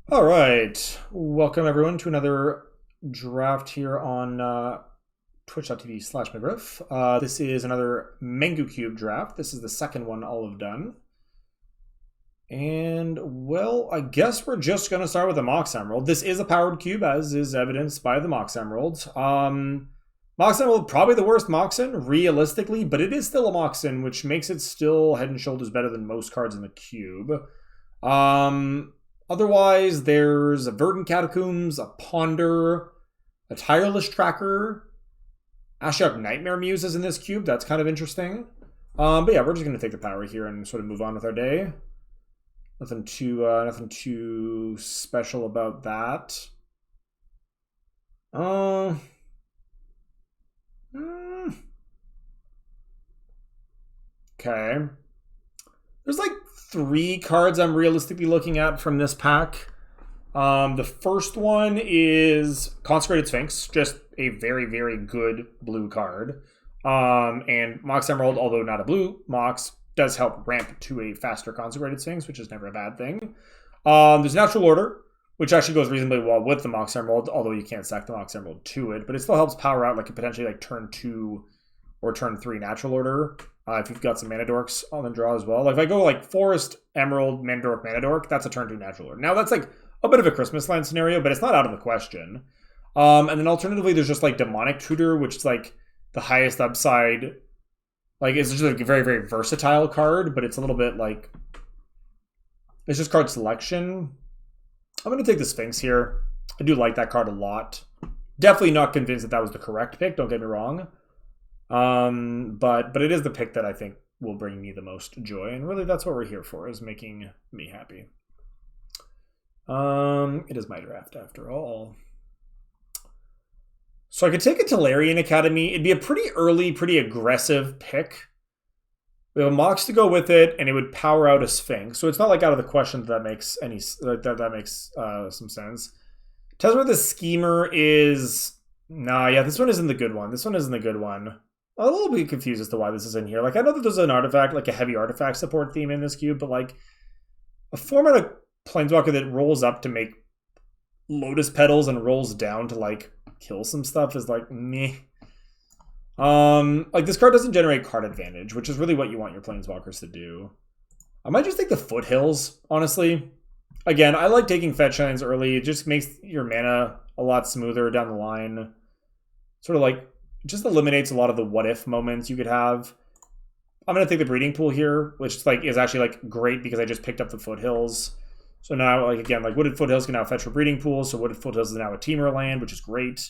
All right, welcome everyone to another draft here on twitch.tv/McGriff. This is another MenguCube Draft. This is the second one I'll have done. And, well, I guess we're just going to start with the Mox Emerald. This is a powered cube, as is evidenced by the Mox Emerald. Mox Emerald, probably the worst Moxen, realistically, but it is still a Moxen, which makes it still head and shoulders better than most cards in the cube. Otherwise, there's a Verdant Catacombs, a Ponder, a Tireless Tracker, Ashiok Nightmare Muses in this cube. That's kind of interesting. But yeah, we're just going to take the power here and sort of move on with our day. Nothing too special about that. Okay. There's like 3 cards I'm realistically looking at from this pack. The first one is Consecrated Sphinx, just a very, very good blue card. And Mox Emerald, although not a blue Mox, does help ramp to a faster Consecrated Sphinx, which is never a bad thing. There's Natural Order, which actually goes reasonably well with the Mox Emerald, although you can't stack the Mox Emerald to it, but it still helps power out like a potentially like turn 2 or turn 3 Natural Order. If you've got some Mana Dorks on the draw as well. Like if I go like Forest, Emerald, Mana Dork, Mana Dork, that's a turn 2 Natural Order. Now that's like a bit of a Christmas land scenario, but it's not out of the question. And then alternatively, there's just like Demonic Tutor, which is like the highest upside. Like it's just like a very, very versatile card, but it's a little bit like, it's just card selection. I'm going to take the Sphinx here. I do like that card a lot. Definitely not convinced that that was the correct pick, don't get me wrong. But it is the pick that I think will bring me the most joy, and really that's what we're here for, is making me happy. It is my draft after all. So I could take a Tolarian Academy. It'd be a pretty early, pretty aggressive pick. We have a Mox to go with it, and it would power out a Sphinx. So it's not like out of the question that makes any that makes some sense. Tesmer the Schemer is yeah, this one isn't the good one. This one isn't the good one. I'm a little bit confused as to why this is in here. Like, I know that there's an artifact, like a heavy artifact support theme in this cube, but like a format of Planeswalker that rolls up to make Lotus Petals and rolls down to like kill some stuff is like meh. Like this card doesn't generate card advantage, which is really what you want your Planeswalkers to do. I might just take the Foothills, honestly. Again, I like taking fetch lands early. It just makes your mana a lot smoother down the line. Sort of like, just eliminates a lot of the what if moments you could have. I'm going to take the Breeding Pool here, which is actually like great because I just picked up the Foothills. So now, like again, like Wooded Foothills can now fetch for Breeding Pool, so Wooded Foothills is now a Teamer land, which is great.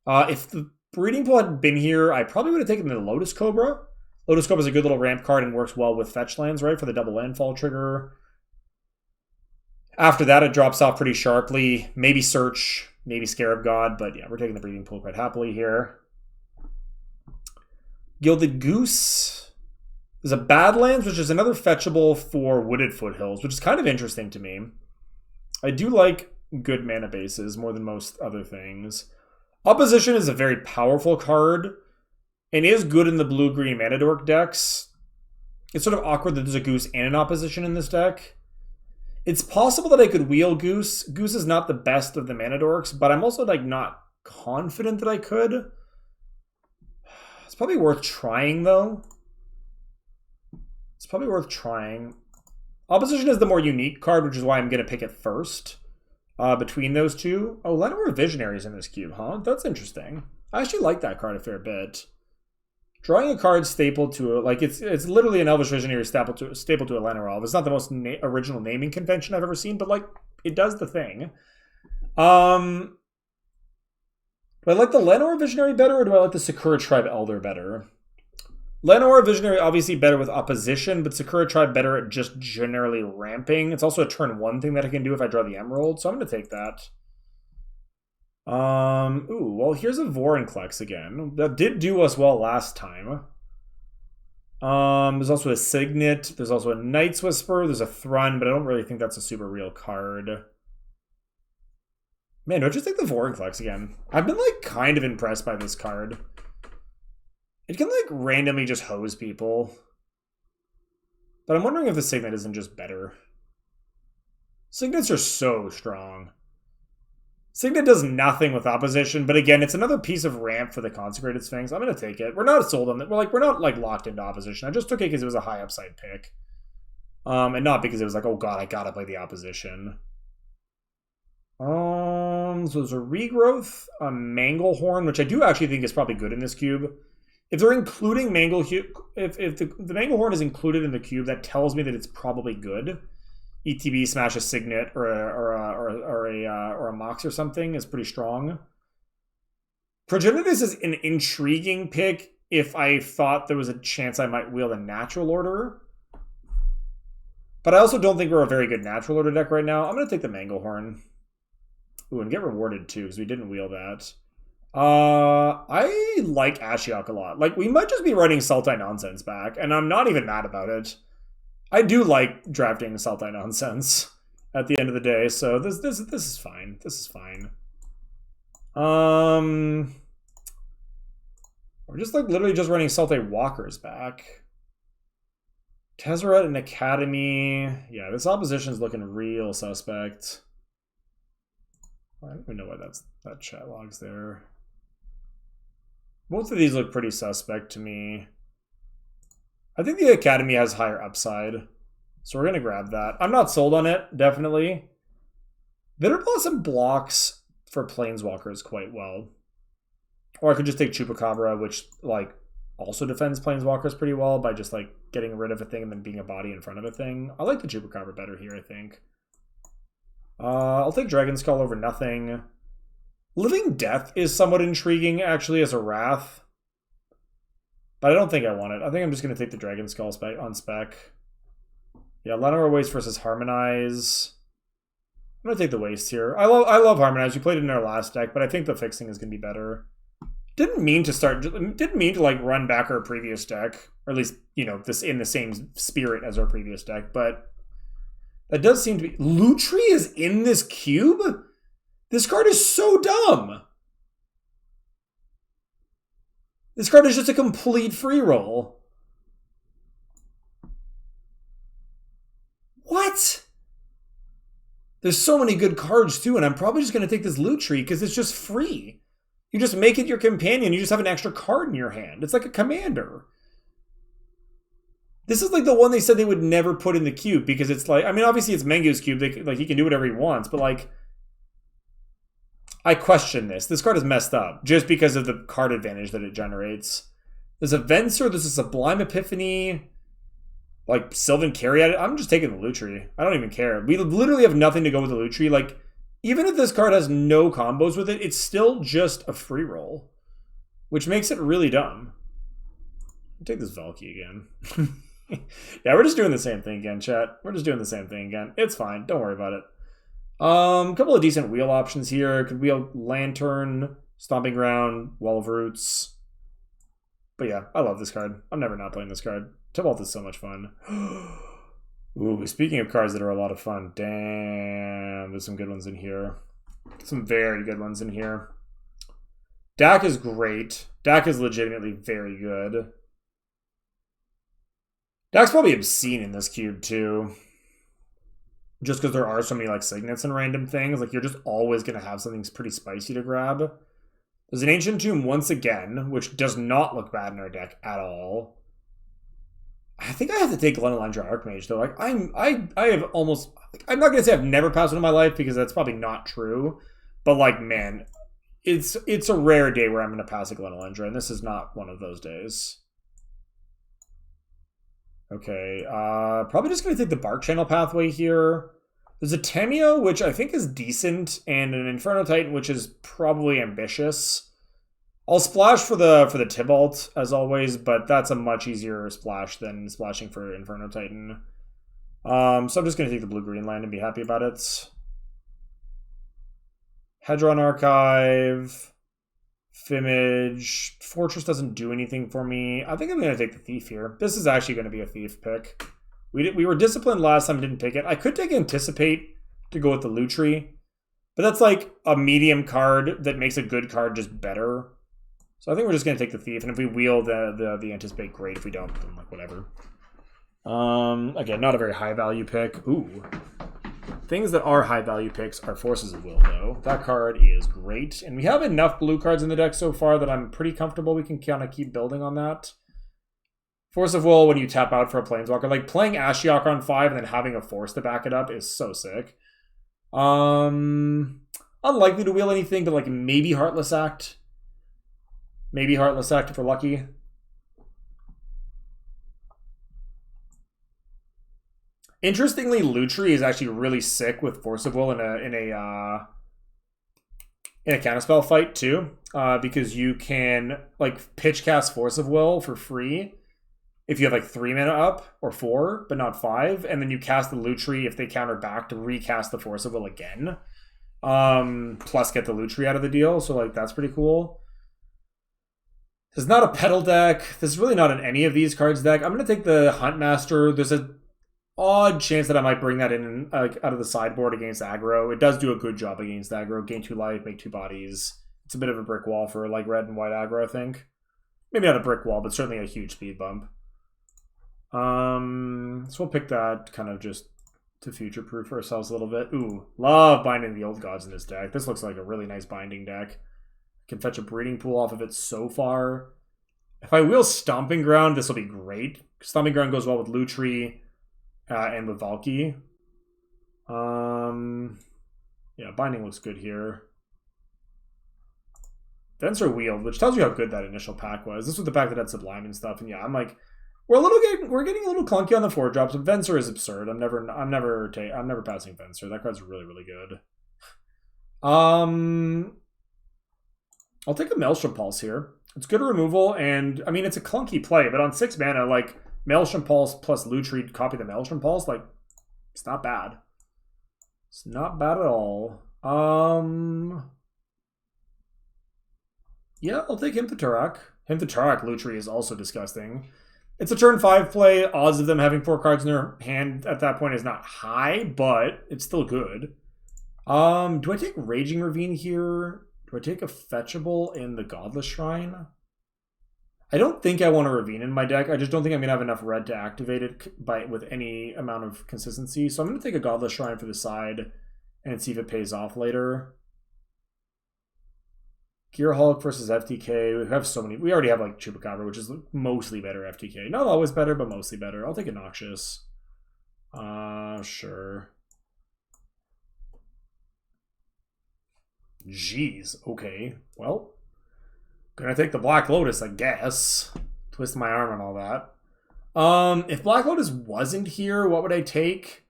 If the Breeding Pool hadn't been here, I probably would have taken the Lotus Cobra. Lotus Cobra is a good little ramp card and works well with fetch lands, right, for the double landfall trigger. After that, it drops off pretty sharply. Maybe Search, maybe Scarab God, but yeah, we're taking the Breeding Pool quite happily here. Gilded Goose. There's a Badlands, which is another fetchable for Wooded Foothills, which is kind of interesting to me. I do like good mana bases more than most other things. Opposition is a very powerful card and is good in the blue-green Mana Dork decks. It's sort of awkward that there's a Goose and an Opposition in this deck. It's possible that I could wheel Goose. Goose is not the best of the Mana Dorks, but I'm also like not confident that I could. It's probably worth trying, though. It's probably worth trying. Opposition is the more unique card, which is why I'm going to pick it first between those two. Oh, Llanowar Visionaries in this cube, huh? That's interesting. I actually like that card a fair bit. Drawing a card stapled to like it's literally an Elvish Visionary stapled to a Llanowar Elf. It's not the most original naming convention I've ever seen, but like it does the thing. Do I like the Llanowar Visionary better, or do I like the Sakura Tribe Elder better? Llanowar Visionary obviously better with opposition, but Sakura Tribe better at just generally ramping. It's also a turn 1 thing that I can do if I draw the Emerald, so I'm going to take that. Ooh, well, here's a Vorinclex again. That did do us well last time. There's also a Signet. There's also a Night's Whisper. There's a Thrun, but I don't really think that's a super real card. Man, don't you think the Vorinclex again? I've been, like, kind of impressed by this card. It can, like, randomly just hose people. But I'm wondering if the Signet isn't just better. Signets are so strong. Signet does nothing with opposition, but again, it's another piece of ramp for the Consecrated Sphinx. I'm going to take it. We're not sold on it. We're not like locked into opposition. I just took it because it was a high upside pick. And not because it was like, oh god, I gotta play the opposition. So there's a Regrowth, a Manglehorn, which I do actually think is probably good in this cube. If they're including if the Manglehorn is included in the cube, that tells me that it's probably good. ETB smash a Signet or a Mox or something is pretty strong. Progenitus is an intriguing pick if I thought there was a chance I might wield a Natural Order. But I also don't think we're a very good Natural Order deck right now. I'm going to take the Manglehorn. Ooh, and get rewarded too, because we didn't wheel that. I like Ashiok a lot. Like, we might just be running Sultai Nonsense back, and I'm not even mad about it. I do like drafting Sultai Nonsense at the end of the day, so this is fine. This is fine. We're just like literally just running Sultai Walkers back. Tezzeret and Academy. Yeah, this opposition's looking real suspect. I don't even know why that chat log's there. Both of these look pretty suspect to me. I think the Academy has higher upside, so we're going to grab that. I'm not sold on it, definitely. Bitter Blossom blocks for Planeswalkers quite well. Or I could just take Chupacabra, which, like, also defends Planeswalkers pretty well by just, like, getting rid of a thing and then being a body in front of a thing. I like the Chupacabra better here, I think. I'll take Dragon Skull over nothing. Living Death is somewhat intriguing, actually, as a Wrath. But I don't think I want it. I think I'm just going to take the Dragon Skull on spec. Yeah, Llanowar Waste versus Harmonize. I'm going to take the Waste here. I love Harmonize. We played it in our last deck, but I think the fixing is going to be better. Didn't mean to like run back our previous deck, or at least, you know, this in the same spirit as our previous deck, but that does seem to be... Lutri is in this cube? This card is so dumb. This card is just a complete free roll. What? There's so many good cards too, and I'm probably just going to take this Lutri because it's just free. You just make it your companion. You just have an extra card in your hand. It's like a commander. This is like the one they said they would never put in the cube because it's like, I mean, obviously it's Mengu's cube. Like, he can do whatever he wants, but like, I question this. This card is messed up just because of the card advantage that it generates. There's a Venser, there's a Sublime Epiphany, like Sylvan Caryat. I'm just taking the Lutri. I don't even care. We literally have nothing to go with the Lutri. Like, even if this card has no combos with it, it's still just a free roll, which makes it really dumb. I'll take this Valky again. Yeah, we're just doing the same thing again, chat. We're just doing the same thing again. It's fine. Don't worry about it. A couple of decent wheel options here. Could wheel Lantern, Stomping Ground, Wall of Roots. But yeah, I love this card. I'm never not playing this card. Tibalt is so much fun. Ooh, speaking of cards that are a lot of fun, damn, there's some good ones in here. Some very good ones in here. Dak is great. Dak is legitimately very good. Dak's probably obscene in this cube, too. Just because there are so many, like, Signets and random things. Like, you're just always going to have something pretty spicy to grab. There's an Ancient Tomb once again, which does not look bad in our deck at all. I think I have to take Glenelendra Archmage, though. Like, I have almost... I'm not going to say I've never passed one in my life, because that's probably not true. But, like, man, it's a rare day where I'm going to pass a Glenelendra, and this is not one of those days. Okay, probably just going to take the Bark Channel pathway here. There's a Temio, which I think is decent, and an Inferno Titan, which is probably ambitious. I'll splash for the Tibalt, as always, but that's a much easier splash than splashing for Inferno Titan. So I'm just going to take the blue-green land and be happy about it. Hedron Archive, Fimage. Fortress doesn't do anything for me. I think I'm going to take the Thief here. This is actually going to be a Thief pick. We were disciplined last time, didn't pick it. I could take Anticipate to go with the Lutri, but that's like a medium card that makes a good card just better. So I think we're just going to take the Thief, and if we wheel the Anticipate, great. If we don't, then like whatever. Again, not a very high value pick. Ooh. Things that are high value picks are Forces of Will, though. That card is great. And we have enough blue cards in the deck so far that I'm pretty comfortable we can kind of keep building on that. Force of Will, when you tap out for a Planeswalker, like playing Ashiok on 5 and then having a Force to back it up is so sick. Unlikely to wheel anything, but like maybe Heartless Act. Maybe Heartless Act if we're lucky. Interestingly, Lutri is actually really sick with Force of Will in a counterspell fight too, because you can like pitch cast Force of Will for free if you have like 3 mana up or 4, but not 5, and then you cast the Lutri if they counter back to recast the Force of Will again. Plus get the Lutri out of the deal, so like that's pretty cool. This is not a pedal deck. This is really not in any of these cards deck. I'm gonna take the Huntmaster. There's a odd chance that I might bring that in out of the sideboard against aggro. It does do a good job against aggro. Gain 2 life, make 2 bodies. It's a bit of a brick wall for like red and white aggro, I think. Maybe not a brick wall, but certainly a huge speed bump. So we'll pick that kind of just to future-proof ourselves a little bit. Ooh, love binding the old gods in this deck. This looks like a really nice binding deck. Can fetch a breeding pool off of it so far. If I wheel Stomping Ground, this will be great. Stomping Ground goes well with Lutri. And with Valky. Yeah, binding looks good here. Venser wheeled, which tells you how good that initial pack was. This was the pack that had Sublime and stuff, and yeah, I'm like, we're getting a little clunky on the 4 drops. But Venser is absurd. I'm never passing Venser. That card's really, really good. I'll take a Maelstrom Pulse here. It's good removal, and I mean it's a clunky play, but on 6 mana, like Maelstrom Pulse plus Lutri, copy the Maelstrom Pulse, like, it's not bad. It's not bad at all. Yeah, I'll take Hymn to Turak. Hymn to Turak Lutri is also disgusting. It's a turn 5 play. Odds of them having 4 cards in their hand at that point is not high, but it's still good. Do I take Raging Ravine here? Do I take a fetchable in the Godless Shrine? I don't think I want a Ravine in my deck. I just don't think I'm going to have enough red to activate it with any amount of consistency. So I'm going to take a Godless Shrine for the side and see if it pays off later. Gearhulk versus FTK. We have so many. We already have like Chupacabra, which is mostly better FTK. Not always better, but mostly better. I'll take a Noxious. Sure. Jeez. Okay. Well. Gonna take the Black Lotus, I guess. Twist my arm and all that. If Black Lotus wasn't here, what would I take?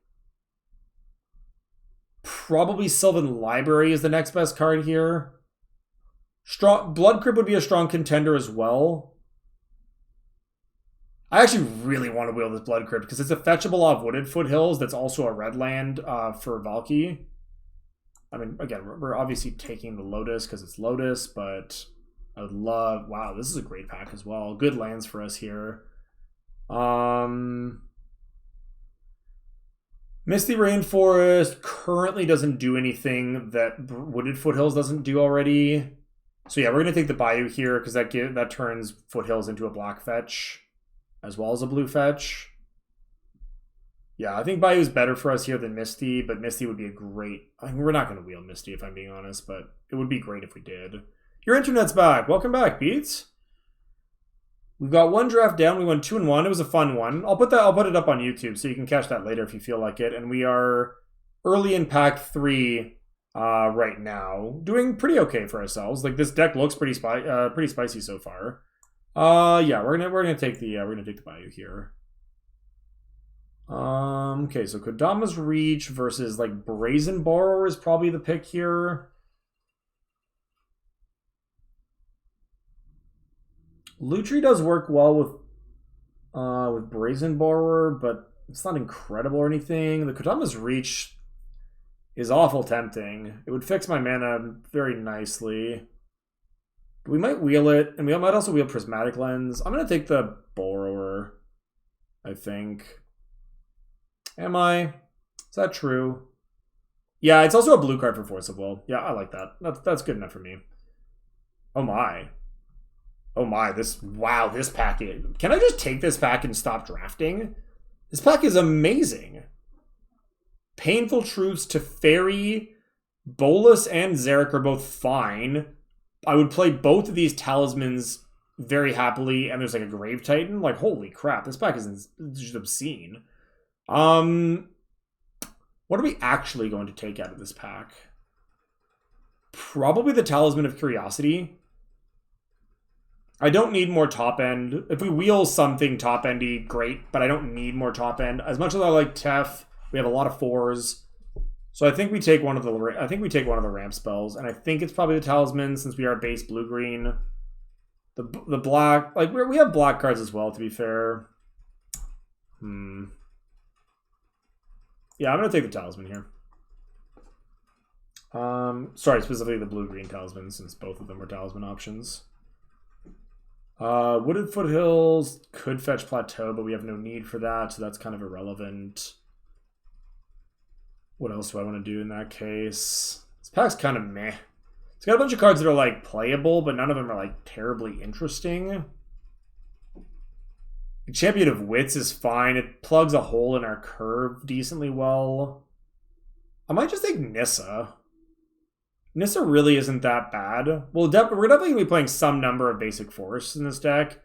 Probably Sylvan Library is the next best card here. Blood Crypt would be a strong contender as well. I actually really want to wheel this Blood Crypt because it's a fetchable off Wooded Foothills that's also a red land for Valky. I mean, again, we're obviously taking the Lotus because it's Lotus, but I would love... Wow, this is a great pack as well. Good lands for us here. Misty Rainforest currently doesn't do anything that Wooded Foothills doesn't do already. So yeah, we're going to take the Bayou here because that turns Foothills into a black fetch as well as a blue fetch. Yeah, I think Bayou is better for us here than Misty, but Misty would be a great... I mean, we're not going to wheel Misty if I'm being honest, but it would be great if we did. Your internet's back. Welcome back, Beats. We've got 1 draft down. We went 2-1. It was a fun one. I'll put it up on YouTube so you can catch that later if you feel like it. And we are early in pack 3 right now, doing pretty okay for ourselves. Like this deck looks pretty spicy so far. Yeah, we're gonna take the Bayou here. Okay, so Kodama's Reach versus like Brazen Borrower is probably the pick here. Lutri does work well with Brazen Borrower, but it's not incredible or anything. The Kodama's Reach is awful tempting. It would fix my mana very nicely. But we might wheel it, and we might also wheel Prismatic Lens. I'm going to take the Borrower, I think. Am I? Is that true? Yeah, it's also a blue card for Force of Will. Yeah, I like that. That's good enough for me. Oh my. Oh my, this pack is... Can I just take this pack and stop drafting? This pack is amazing. Painful Truths to Fairy. Bolas and Zarek are both fine. I would play both of these talismans very happily, and there's like a Grave Titan. Like, holy crap, this pack is just obscene. What are we actually going to take out of this pack? Probably the Talisman of Curiosity. I don't need more top end. If we wheel something top endy, great, but I don't need more top end. As much as I like Tef, we have a lot of 4s. So I think we take one of the ramp spells, and I think it's probably the Talisman since we are base blue-green. The black, like we have black cards as well, to be fair. Yeah, I'm gonna take the Talisman here. Sorry, specifically the blue-green Talisman, since both of them are Talisman options. Wooded Foothills could fetch Plateau, but we have no need for that, so that's kind of irrelevant. What else do I want to do in that case? This pack's kind of meh. It's got a bunch of cards that are like playable, but none of them are like terribly interesting. The Champion of Wits is fine. It plugs a hole in our curve decently well. I might just take Nissa. Nissa really isn't that bad. We're definitely going to be playing some number of basic forests in this deck.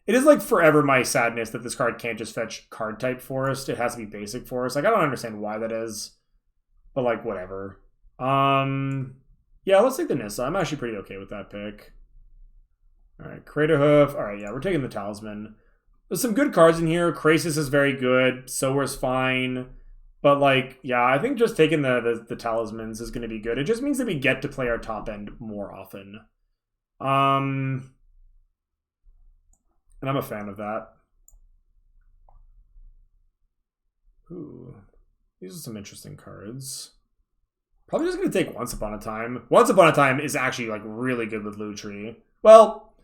It is like forever my sadness that this card can't just fetch card type forest. It has to be basic forest. Like, I don't understand why that is. But like, whatever. Yeah, let's take the Nissa. I'm actually pretty okay with that pick. Alright, Craterhoof. Alright, yeah, we're taking the Talisman. There's some good cards in here. Krasis is very good. Sower's fine. But like, yeah, I think just taking the Talismans is going to be good. It just means that we get to play our top end more often. And I'm a fan of that. Ooh, these are some interesting cards. Probably just going to take Once Upon a Time. Once Upon a Time is actually like really good with Lutri. Well,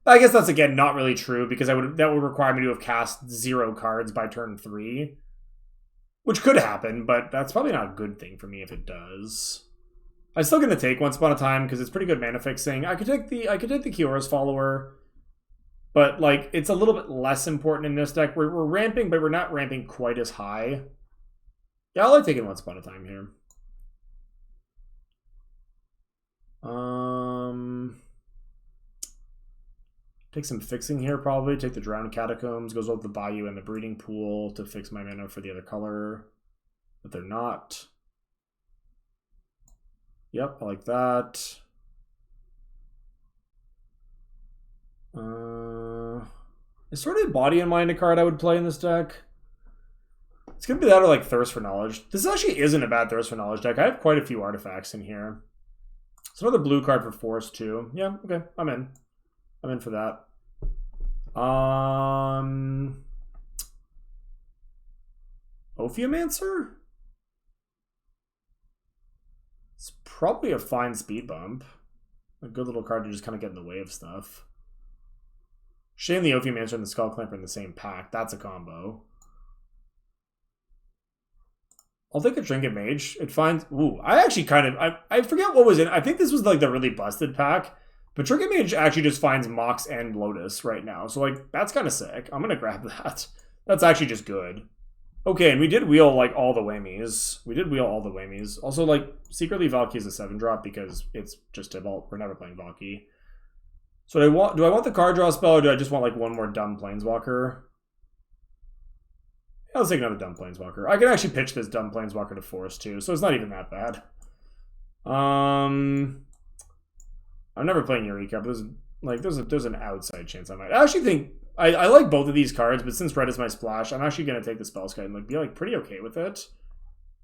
I guess that's again not really true because that would require me to have cast 0 cards by turn 3. Which could happen, but that's probably not a good thing for me if it does. I'm still gonna take Once Upon a Time because it's pretty good mana fixing. I could take the Kiora's Follower, but like it's a little bit less important in this deck. We're ramping, but we're not ramping quite as high. Yeah, I like taking Once Upon a Time here. Take some fixing here, probably. Take the Drowned Catacombs, goes with the Bayou and the Breeding Pool to fix my mana for the other color. But they're not. Yep, I like that. Is Sordid Body in Mind a card I would play in this deck? It's going to be that or like Thirst for Knowledge. This actually isn't a bad Thirst for Knowledge deck. I have quite a few artifacts in here. It's another blue card for Forest too. Yeah, okay, I'm in. I'm in for that. Ophiomancer? It's probably a fine speed bump. A good little card to just kind of get in the way of stuff. Shame the Ophiomancer and the Skull Clamper in the same pack. That's a combo. I'll take a Trinket Mage. It finds... Ooh, I actually kind of... I forget what was in... I think this was like the really busted pack. But Trinket Mage actually just finds Mox and Lotus right now. So, like, that's kind of sick. I'm going to grab that. That's actually just good. Okay, and we did wheel, like, all the Whammies. Also, like, secretly Valky is a 7-drop because it's just Tibalt. We're never playing Valky. So do I want the card draw spell, or do I just want, like, one more dumb Planeswalker? Yeah, let's take another dumb Planeswalker. I can actually pitch this dumb Planeswalker to Forest, too, so it's not even that bad. I'm never playing Eureka, but there's an outside chance I might. I actually think I like both of these cards, but since red is my splash, I'm actually gonna take the Spellskite and like be like pretty okay with it.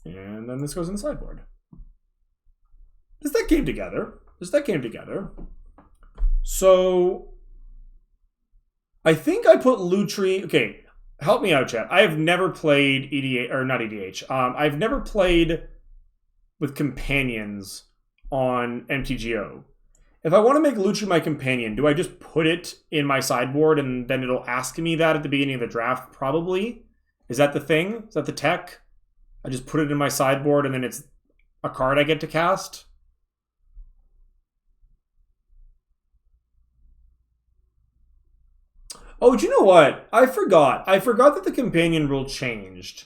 And then this goes in the sideboard. This deck came together. So I think I put Lutri. Okay, help me out, chat. I have never played EDH or not EDH. I've never played with companions on MTGO. If I want to make Lutri my companion, do I just put it in my sideboard and then it'll ask me that at the beginning of the draft? Probably. Is that the thing? Is that the tech? I just put it in my sideboard and then it's a card I get to cast? Oh, do you know what? I forgot. I forgot that the companion rule changed.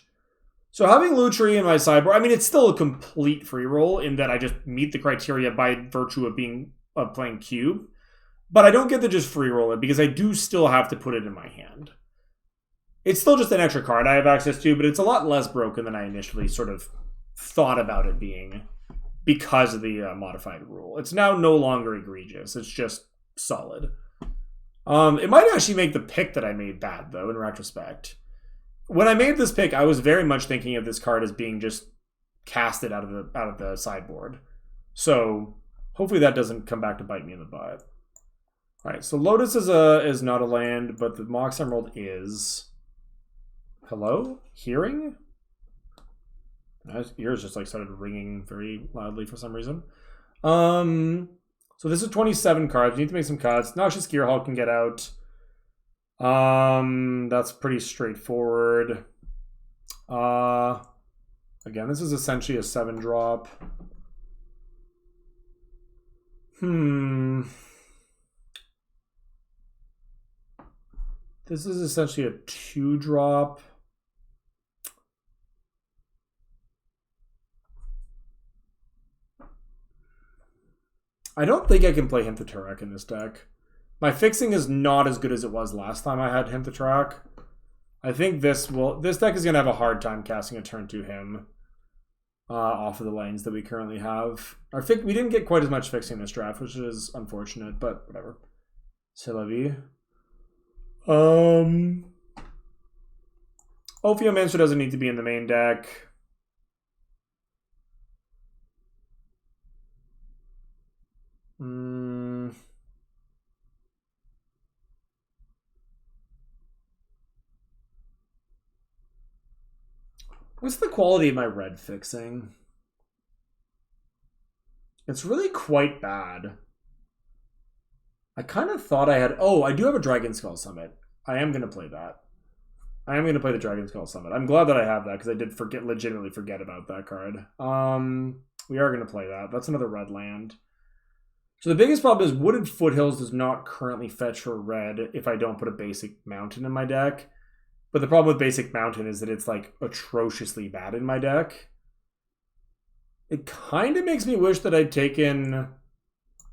So having Lutri in my sideboard, I mean, it's still a complete free roll in that I just meet the criteria by virtue of playing cube. But I don't get to just free roll it because I do still have to put it in my hand. It's still just an extra card I have access to, but it's a lot less broken than I initially sort of thought about it being because of the modified rule. It's now no longer egregious. It's just solid. It might actually make the pick that I made bad, though, in retrospect. When I made this pick, I was very much thinking of this card as being just casted out of the sideboard. So hopefully that doesn't come back to bite me in the butt. All right, so Lotus is not a land, but the Mox Emerald is. Hello? Hearing? My ears just like started ringing very loudly for some reason. So this is 27 cards. We need to make some cuts. Noxious Gearhulk can get out. That's pretty straightforward. Again, this is essentially a 7-drop. This is essentially a 2-drop. I don't think I can play Hint the Turek in this deck. My fixing is not as good as it was last time I had Hint the Turek. I think this deck is going to have a hard time casting a turn to him off of the lanes that we currently have. We didn't get quite as much fixing this draft, which is unfortunate, but whatever. C'est la vie. Ophiomancer doesn't need to be in the main deck. What's the quality of my red fixing? It's really quite bad. I kind of thought I had... Oh, I do have a Dragon Skull Summit. I am going to play that. I am going to play the Dragon Skull Summit. I'm glad that I have that because I did legitimately forget about that card. We are going to play that. That's another red land. So the biggest problem is Wooded Foothills does not currently fetch for red if I don't put a basic mountain in my deck. But the problem with basic mountain is that it's like atrociously bad in my deck. It kind of makes me wish that I'd taken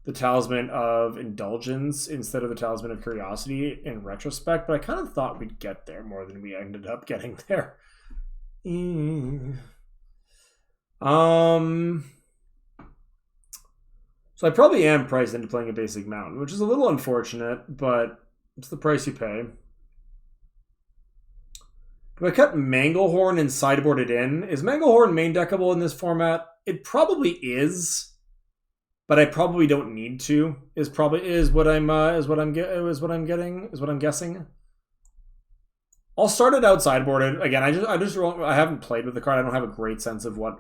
the Talisman of Indulgence instead of the Talisman of Curiosity in retrospect, but I kind of thought we'd get there more than we ended up getting there. So I probably am priced into playing a basic mountain, which is a little unfortunate, but it's the price you pay. Do I cut Manglehorn and sideboard it in? Is Manglehorn main deckable in this format? It probably is, but I probably don't need to. Is what I'm guessing. I'll start it out sideboarded again. I haven't played with the card. I don't have a great sense of what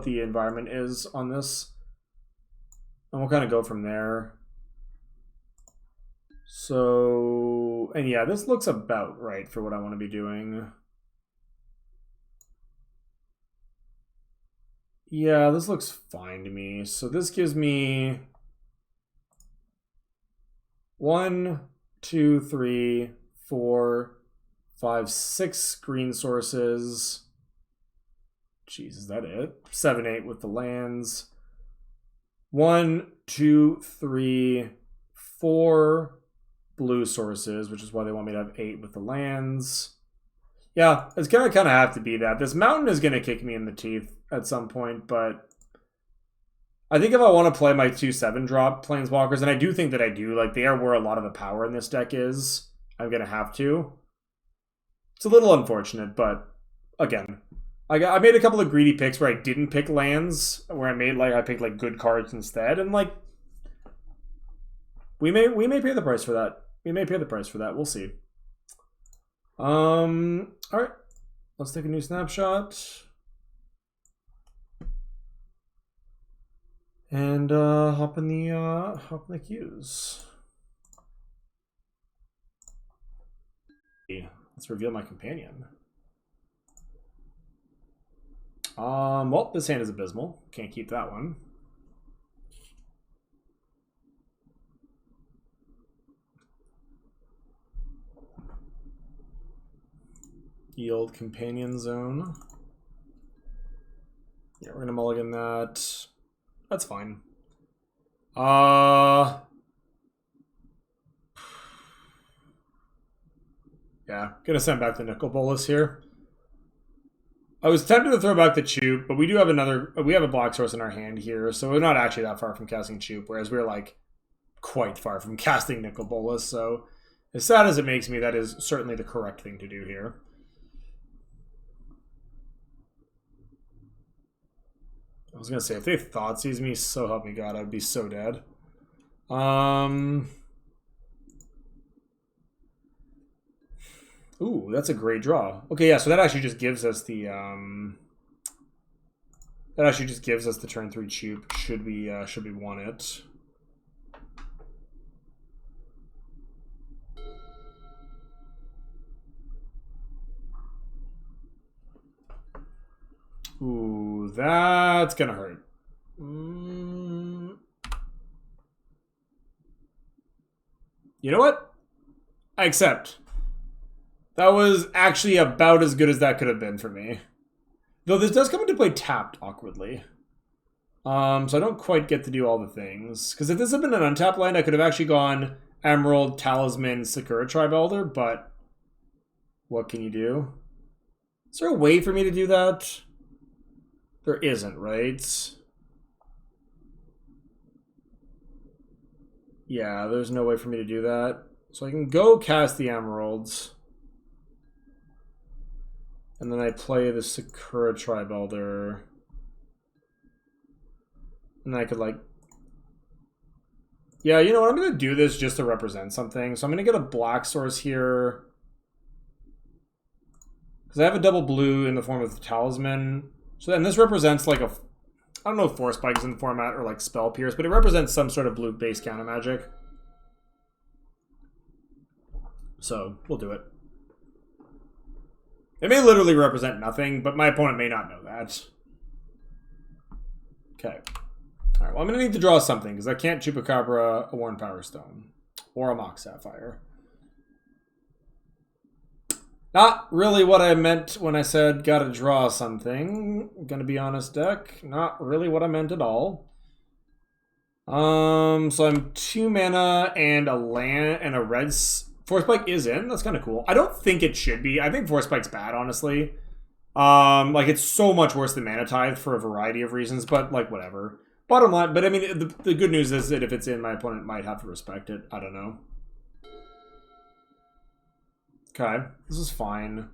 the environment is on this, and we'll kind of go from there. So, and yeah, this looks about right for what I want to be doing. Yeah, this looks fine to me. So this gives me 1, 2, 3, 4, 5, 6 green sources. Jeez, is that it? 7, 8 with the lands. 1, 2, 3, 4 blue sources, which is why they want me to have 8 with the lands. Yeah, it's gonna kind of have to be that. This mountain is gonna kick me in the teeth at some point, but I think if I want to play my 2 7-drop planeswalkers, and I do think that I do, like they are where a lot of the power in this deck is, I'm gonna have to. It's a little unfortunate, but again, I made a couple of greedy picks where I didn't pick lands, where I picked like good cards instead, and like we may pay the price for that. We may pay the price for that. We'll see. All right, let's take a new snapshot and hop in the queues. Let's reveal my companion. Well, this hand is abysmal. Can't keep that one. Yield Companion Zone. Yeah, we're gonna mulligan that. That's fine. Yeah, gonna send back the Nicol Bolas here. I was tempted to throw back the Choop, but we do have we have a black source in our hand here, so we're not actually that far from casting Choop, whereas we're like quite far from casting Nicol Bolas, so as sad as it makes me, that is certainly the correct thing to do here. I was gonna say, if they thought sees me, so help me God, I'd be so dead. Ooh, that's a great draw. Okay, yeah, so that actually just gives us the turn 3 Choop. Should we want it? Ooh, that's gonna hurt. You know what? I accept. That was actually about as good as that could have been for me. Though this does come into play tapped awkwardly. So I don't quite get to do all the things. Because if this had been an untapped land, I could have actually gone Emerald, Talisman, Sakura Tribe Elder, but what can you do? Is there a way for me to do that? There isn't, right? Yeah, there's no way for me to do that. So I can go cast the Emeralds. And then I play the Sakura Tribe Elder. And I could like... Yeah, you know what? I'm going to do this just to represent something. So I'm going to get a black source here. Because I have a double blue in the form of the Talisman. So then this represents like a... I don't know if Force Spike is in the format or like Spell Pierce, but it represents some sort of blue base counter magic. So we'll do it. It may literally represent nothing, but my opponent may not know that. Okay. Alright, well I'm going to need to draw something, because I can't Chupacabra a Worn Power Stone. Or a Mox Sapphire. Not really what I meant when I said gotta draw something. I'm gonna be honest, deck. Not really what I meant at all. So I'm 2 mana and a land and a red... Force Spike is in. That's kind of cool. I don't think it should be. I think Force Spike's bad, honestly. Like, it's so much worse than Mana Tithe for a variety of reasons, but, like, whatever. Bottom line, but I mean, the good news is that if it's in, my opponent might have to respect it. I don't know. Okay, this is fine.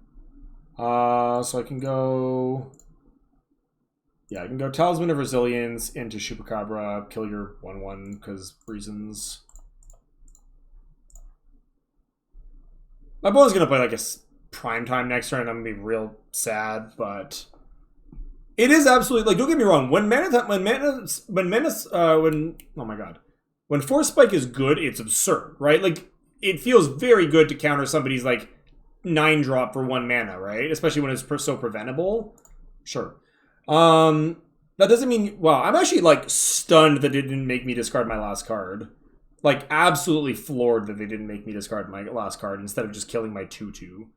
So I can go... Yeah, I can go Talisman of Resilience into Chupacabra, kill your 1/1, because reasons... My opponent's gonna play like a prime time next turn, and I'm gonna be real sad, but it is absolutely like, don't get me wrong. When Force Spike is good, it's absurd, right? Like it feels very good to counter somebody's like 9-drop for 1 mana, right? Especially when it's so preventable. Sure. That doesn't mean, wow, I'm actually like stunned that it didn't make me discard my last card. Like, absolutely floored that they didn't make me discard my last card instead of just killing my 2/2.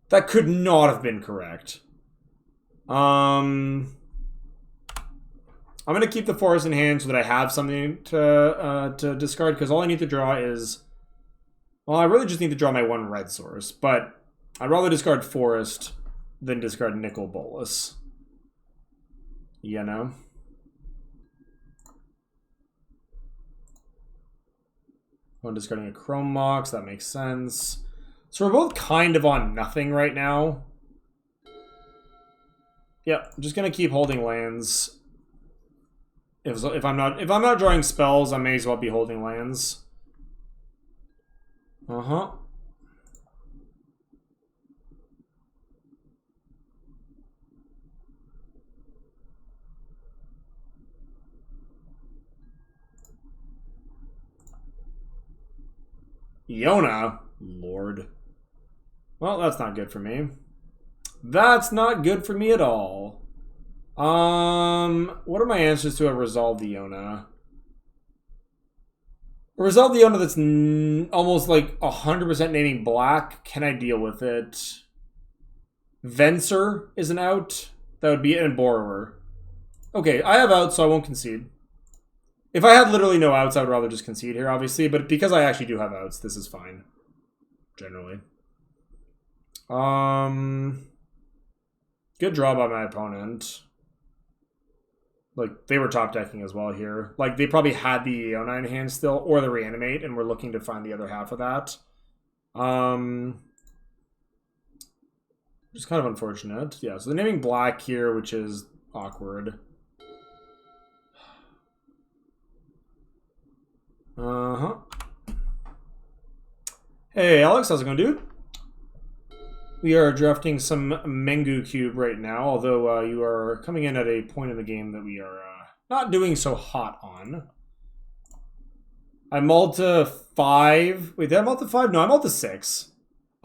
That could not have been correct. I'm going to keep the forest in hand so that I have something to discard, because all I need to draw is... Well, I really just need to draw my 1 red source, but I'd rather discard forest than discard Nicol Bolas. You know? I'm discarding a Chrome Mox, that makes sense. So we're both kind of on nothing right now. Yeah, I'm just gonna keep holding lands. If I'm not drawing spells, I may as well be holding lands. Uh-huh. Iona? Lord. Well, that's not good for me. That's not good for me at all. What are my answers to a resolved Iona? A result of the owner that's almost like 100% naming black. Can I deal with it? Venser is an out. That would be it, and Borrower. Okay, I have outs, so I won't concede. If I had literally no outs, I would rather just concede here, obviously. But because I actually do have outs, this is fine. Generally. Good draw by my opponent. Like, they were top decking as well here. Like, they probably had the AO9 in hand still, or the Reanimate, and we're looking to find the other half of that. Just kind of unfortunate. Yeah, so they're naming black here, which is awkward. Hey, Alex, how's it going, dude? We are drafting some MenguCube right now, although you are coming in at a point in the game that we are not doing so hot on. I mulled to 5. Wait, did I mull to 5? No, I mulled to 6.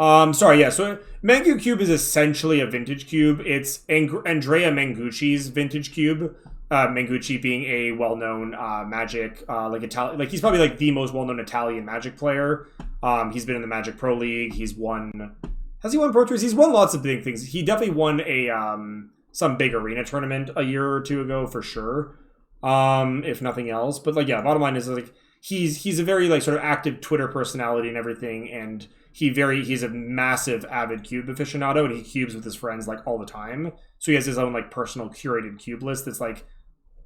Sorry, yeah, so MenguCube is essentially a vintage cube. It's Andrea Mengucci's vintage cube. Mengucci being a well-known Magic, he's probably like the most well-known Italian Magic player. He's been in the Magic Pro League. He's won... Has he won Pro Tours? He's won lots of big things. He definitely won a some big arena tournament a year or two ago for sure, if nothing else. But like, yeah, bottom line is like he's a very like sort of active Twitter personality and everything, and he's a massive avid cube aficionado, and he cubes with his friends like all the time. So he has his own like personal curated cube list that's like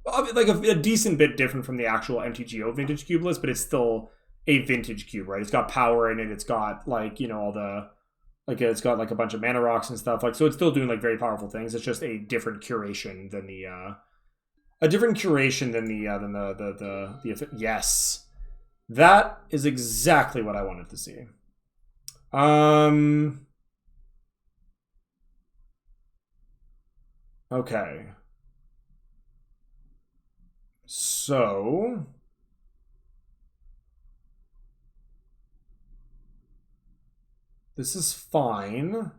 a decent bit different from the actual MTGO vintage cube list, but it's still a vintage cube, right? It's got power in it. It's got like, you know, all the like it's got like a bunch of mana rocks and stuff. Like, so it's still doing like very powerful things. It's just a different curation than the yes. That is exactly what I wanted to see. Okay. So this is fine.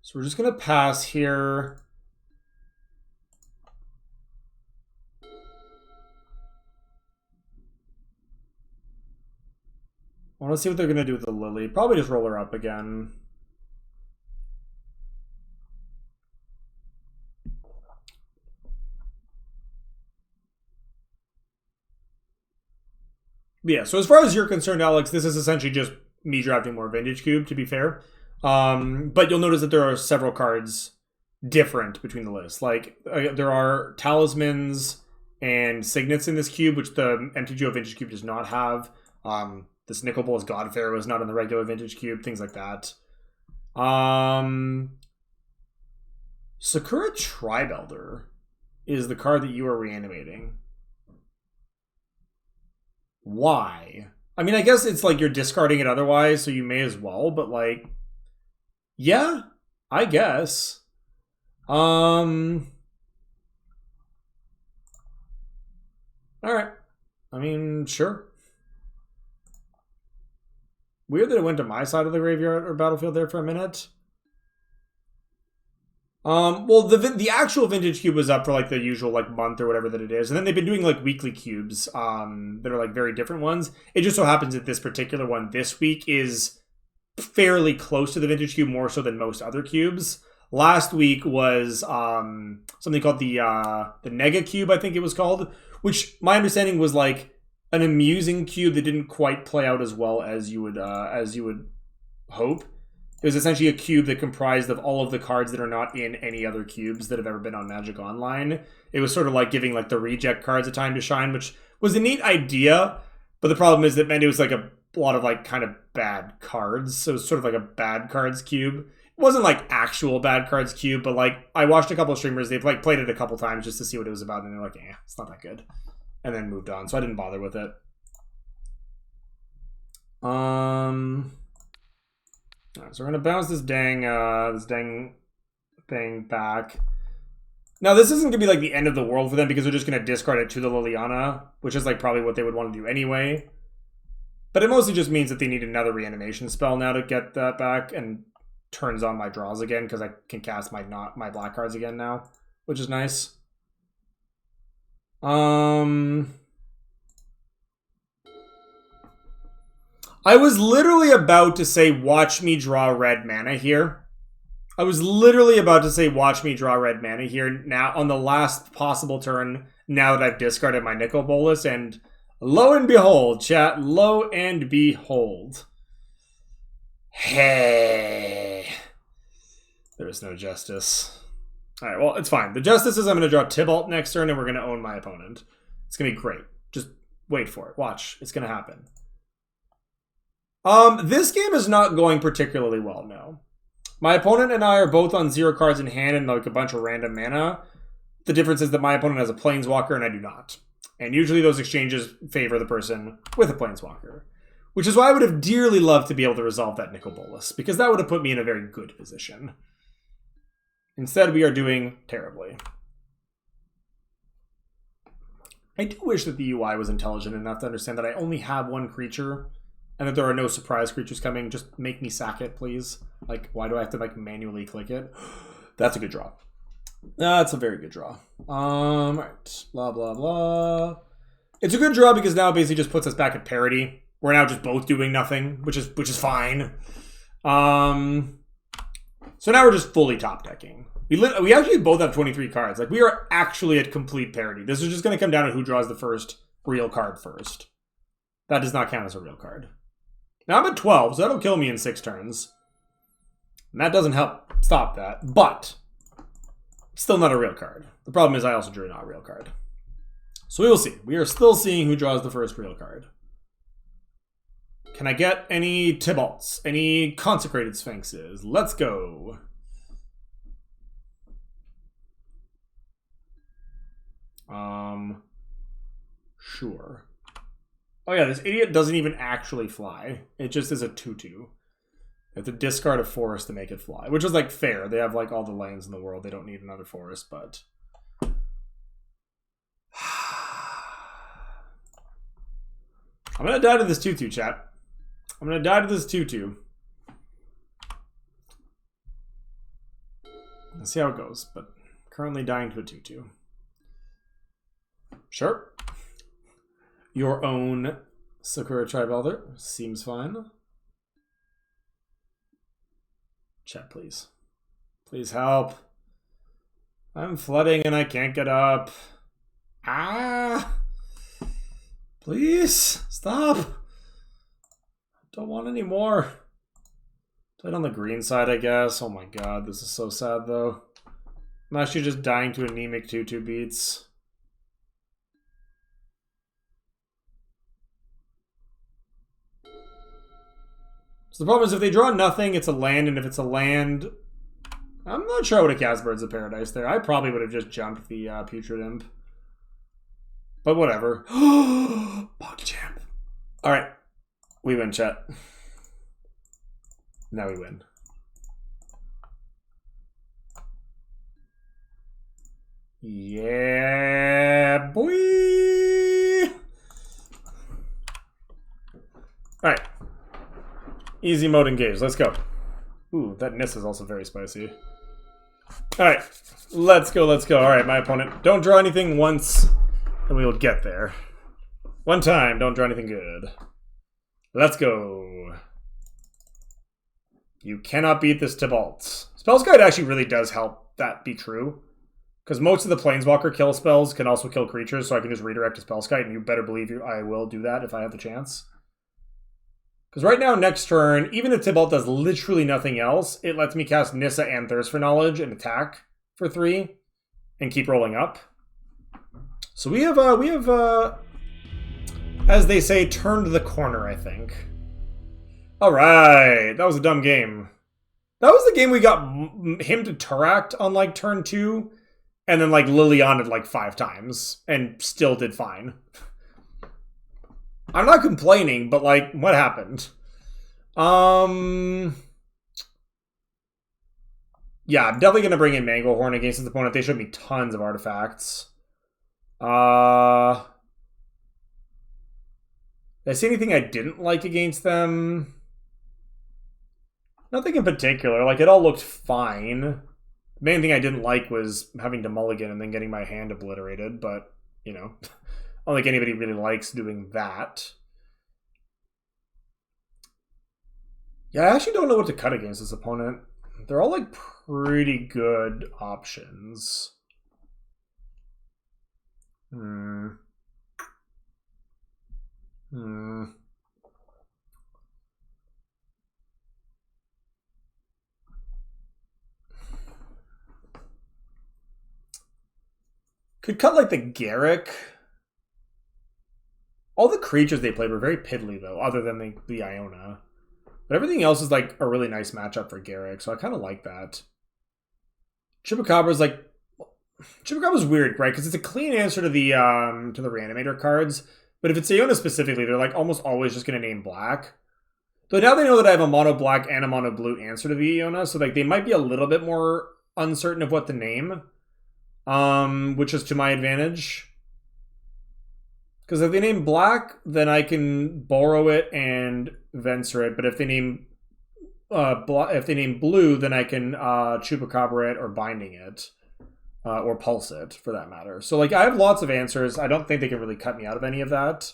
So we're just going to pass here. I want to see what they're going to do with the Lily. Probably just roll her up again. Yeah, so as far as you're concerned, Alex, this is essentially just me drafting more Vintage Cube, to be fair. But you'll notice that there are several cards different between the lists. Like, there are Talismans and Signets in this cube, which the MTGO Vintage Cube does not have. This Nicol Bolas Godfair was not in the regular Vintage Cube, things like that. Sakura Tribe Elder is the card that you are reanimating. Why? I mean, I guess it's like you're discarding it otherwise, so you may as well, but like, yeah, I guess. Alright. I mean, sure. Weird that it went to my side of the graveyard or battlefield there for a minute. Well, the actual Vintage Cube was up for like the usual like month or whatever that it is, and then they've been doing like weekly cubes that are like very different ones. It just so happens that this particular one this week is fairly close to the Vintage Cube, more so than most other cubes. Last week was something called the Nega Cube, I think it was called, which my understanding was like an amusing cube that didn't quite play out as well as you would hope. It was essentially a cube that comprised of all of the cards that are not in any other cubes that have ever been on Magic Online. It was sort of like giving like the reject cards a time to shine, which was a neat idea. But the problem is that meant it was like a lot of like kind of bad cards. So it was sort of like a bad cards cube. It wasn't like actual bad cards cube, but like I watched a couple of streamers. They've like played it a couple times just to see what it was about. And they're like, it's not that good. And then moved on. So I didn't bother with it. Alright, so we're gonna bounce this dang thing back. Now this isn't gonna be like the end of the world for them because they're just gonna discard it to the Liliana, which is like probably what they would want to do anyway. But it mostly just means that they need another reanimation spell now to get that back, and turns on my draws again because I can cast my black cards again now, which is nice. I was literally about to say, watch me draw red mana here. I was literally about to say, watch me draw red mana here now on the last possible turn, now that I've discarded my Nicol Bolas, and lo and behold, chat, lo and behold. Hey. There is no justice. Alright, well, it's fine. The justice is I'm going to draw Tibalt next turn, and we're going to own my opponent. It's going to be great. Just wait for it. Watch. It's going to happen. This game is not going particularly well, no. My opponent and I are both on 0 cards in hand and like a bunch of random mana. The difference is that my opponent has a Planeswalker and I do not. And usually those exchanges favor the person with a Planeswalker. Which is why I would have dearly loved to be able to resolve that Nicol Bolas, because that would have put me in a very good position. Instead, we are doing terribly. I do wish that the UI was intelligent enough to understand that I only have one creature, and that there are no surprise creatures coming. Just make me sack it, please. Like, why do I have to, like, manually click it? That's a good draw. That's a very good draw. Alright. Blah, blah, blah. It's a good draw because now it basically just puts us back at parity. We're now just both doing nothing, which is fine. So now we're just fully top decking. We actually both have 23 cards. Like, we are actually at complete parity. This is just going to come down to who draws the first real card first. That does not count as a real card. Now I'm at 12, so that'll kill me in 6 turns. And that doesn't help stop that. But, still not a real card. The problem is I also drew not a real card. So we will see. We are still seeing who draws the first real card. Can I get any Tibalts? Any Consecrated Sphinxes? Let's go. Sure. Oh yeah, this idiot doesn't even actually fly. It just is a 2/2. You have to discard a forest to make it fly, which is like fair. They have like all the lands in the world. They don't need another forest, but I'm gonna die to this 2/2, chat. I'm gonna die to this 2/2. Let's see how it goes, but currently dying to a 2/2. Sure. Your own Sakura Tribe Elder seems fine. Chat, please. Please help. I'm flooding and I can't get up. Ah! Please, stop. Don't want any more. Played on the green side, I guess. Oh my god, this is so sad though. I'm actually just dying to anemic 2/2 beats. So the problem is if they draw nothing, it's a land, and if it's a land, I'm not sure I would have cast Birds of Paradise there. I probably would have just jumped the Putrid Imp. But whatever. PogChamp. Alright. We win, chat. Now we win. Yeah, boy! Alright. Easy mode engaged. Let's go. Ooh, that Nis is also very spicy. Alright. Let's go, let's go. Alright, my opponent. Don't draw anything once, and we will get there. One time, don't draw anything good. Let's go. You cannot beat this Tibalt. Spells Guide actually really does help that be true. Because most of the Planeswalker kill spells can also kill creatures, so I can just redirect to Spells Guide, and you better believe I will do that if I have the chance. Because right now, next turn, even if Tibalt does literally nothing else, it lets me cast Nissa and Thirst for Knowledge and attack for 3 and keep rolling up. So we have, as they say, turned the corner, I think. Alright, that was a dumb game. That was the game we got him to Turact on, like, turn 2, and then, like, Liliana'd, like, 5 times, and still did fine. I'm not complaining, but, like, what happened? Yeah, I'm definitely going to bring in Manglehorn against his opponent. They showed me tons of artifacts. Did I see anything I didn't like against them? Nothing in particular. Like, it all looked fine. The main thing I didn't like was having to mulligan and then getting my hand obliterated, but you know, I don't think anybody really likes doing that. Yeah, I actually don't know what to cut against this opponent. They're all like pretty good options. Could cut like the Garrick. All the creatures they played were very piddly though, other than the Iona. But everything else is like a really nice matchup for Garrick, so I kind of like that. Chupacabra's like... Chupacabra's weird, right? Because it's a clean answer to the Reanimator cards. But if it's Iona specifically, they're like almost always just going to name black. Though now they know that I have a mono black and a mono blue answer to the Iona, so like they might be a little bit more uncertain of what to name. Which is to my advantage. Because if they name black, then I can borrow it and Venser it. But if they name blue, then I can Chupacabra it or Binding it. Or Pulse it, for that matter. So, like, I have lots of answers. I don't think they can really cut me out of any of that.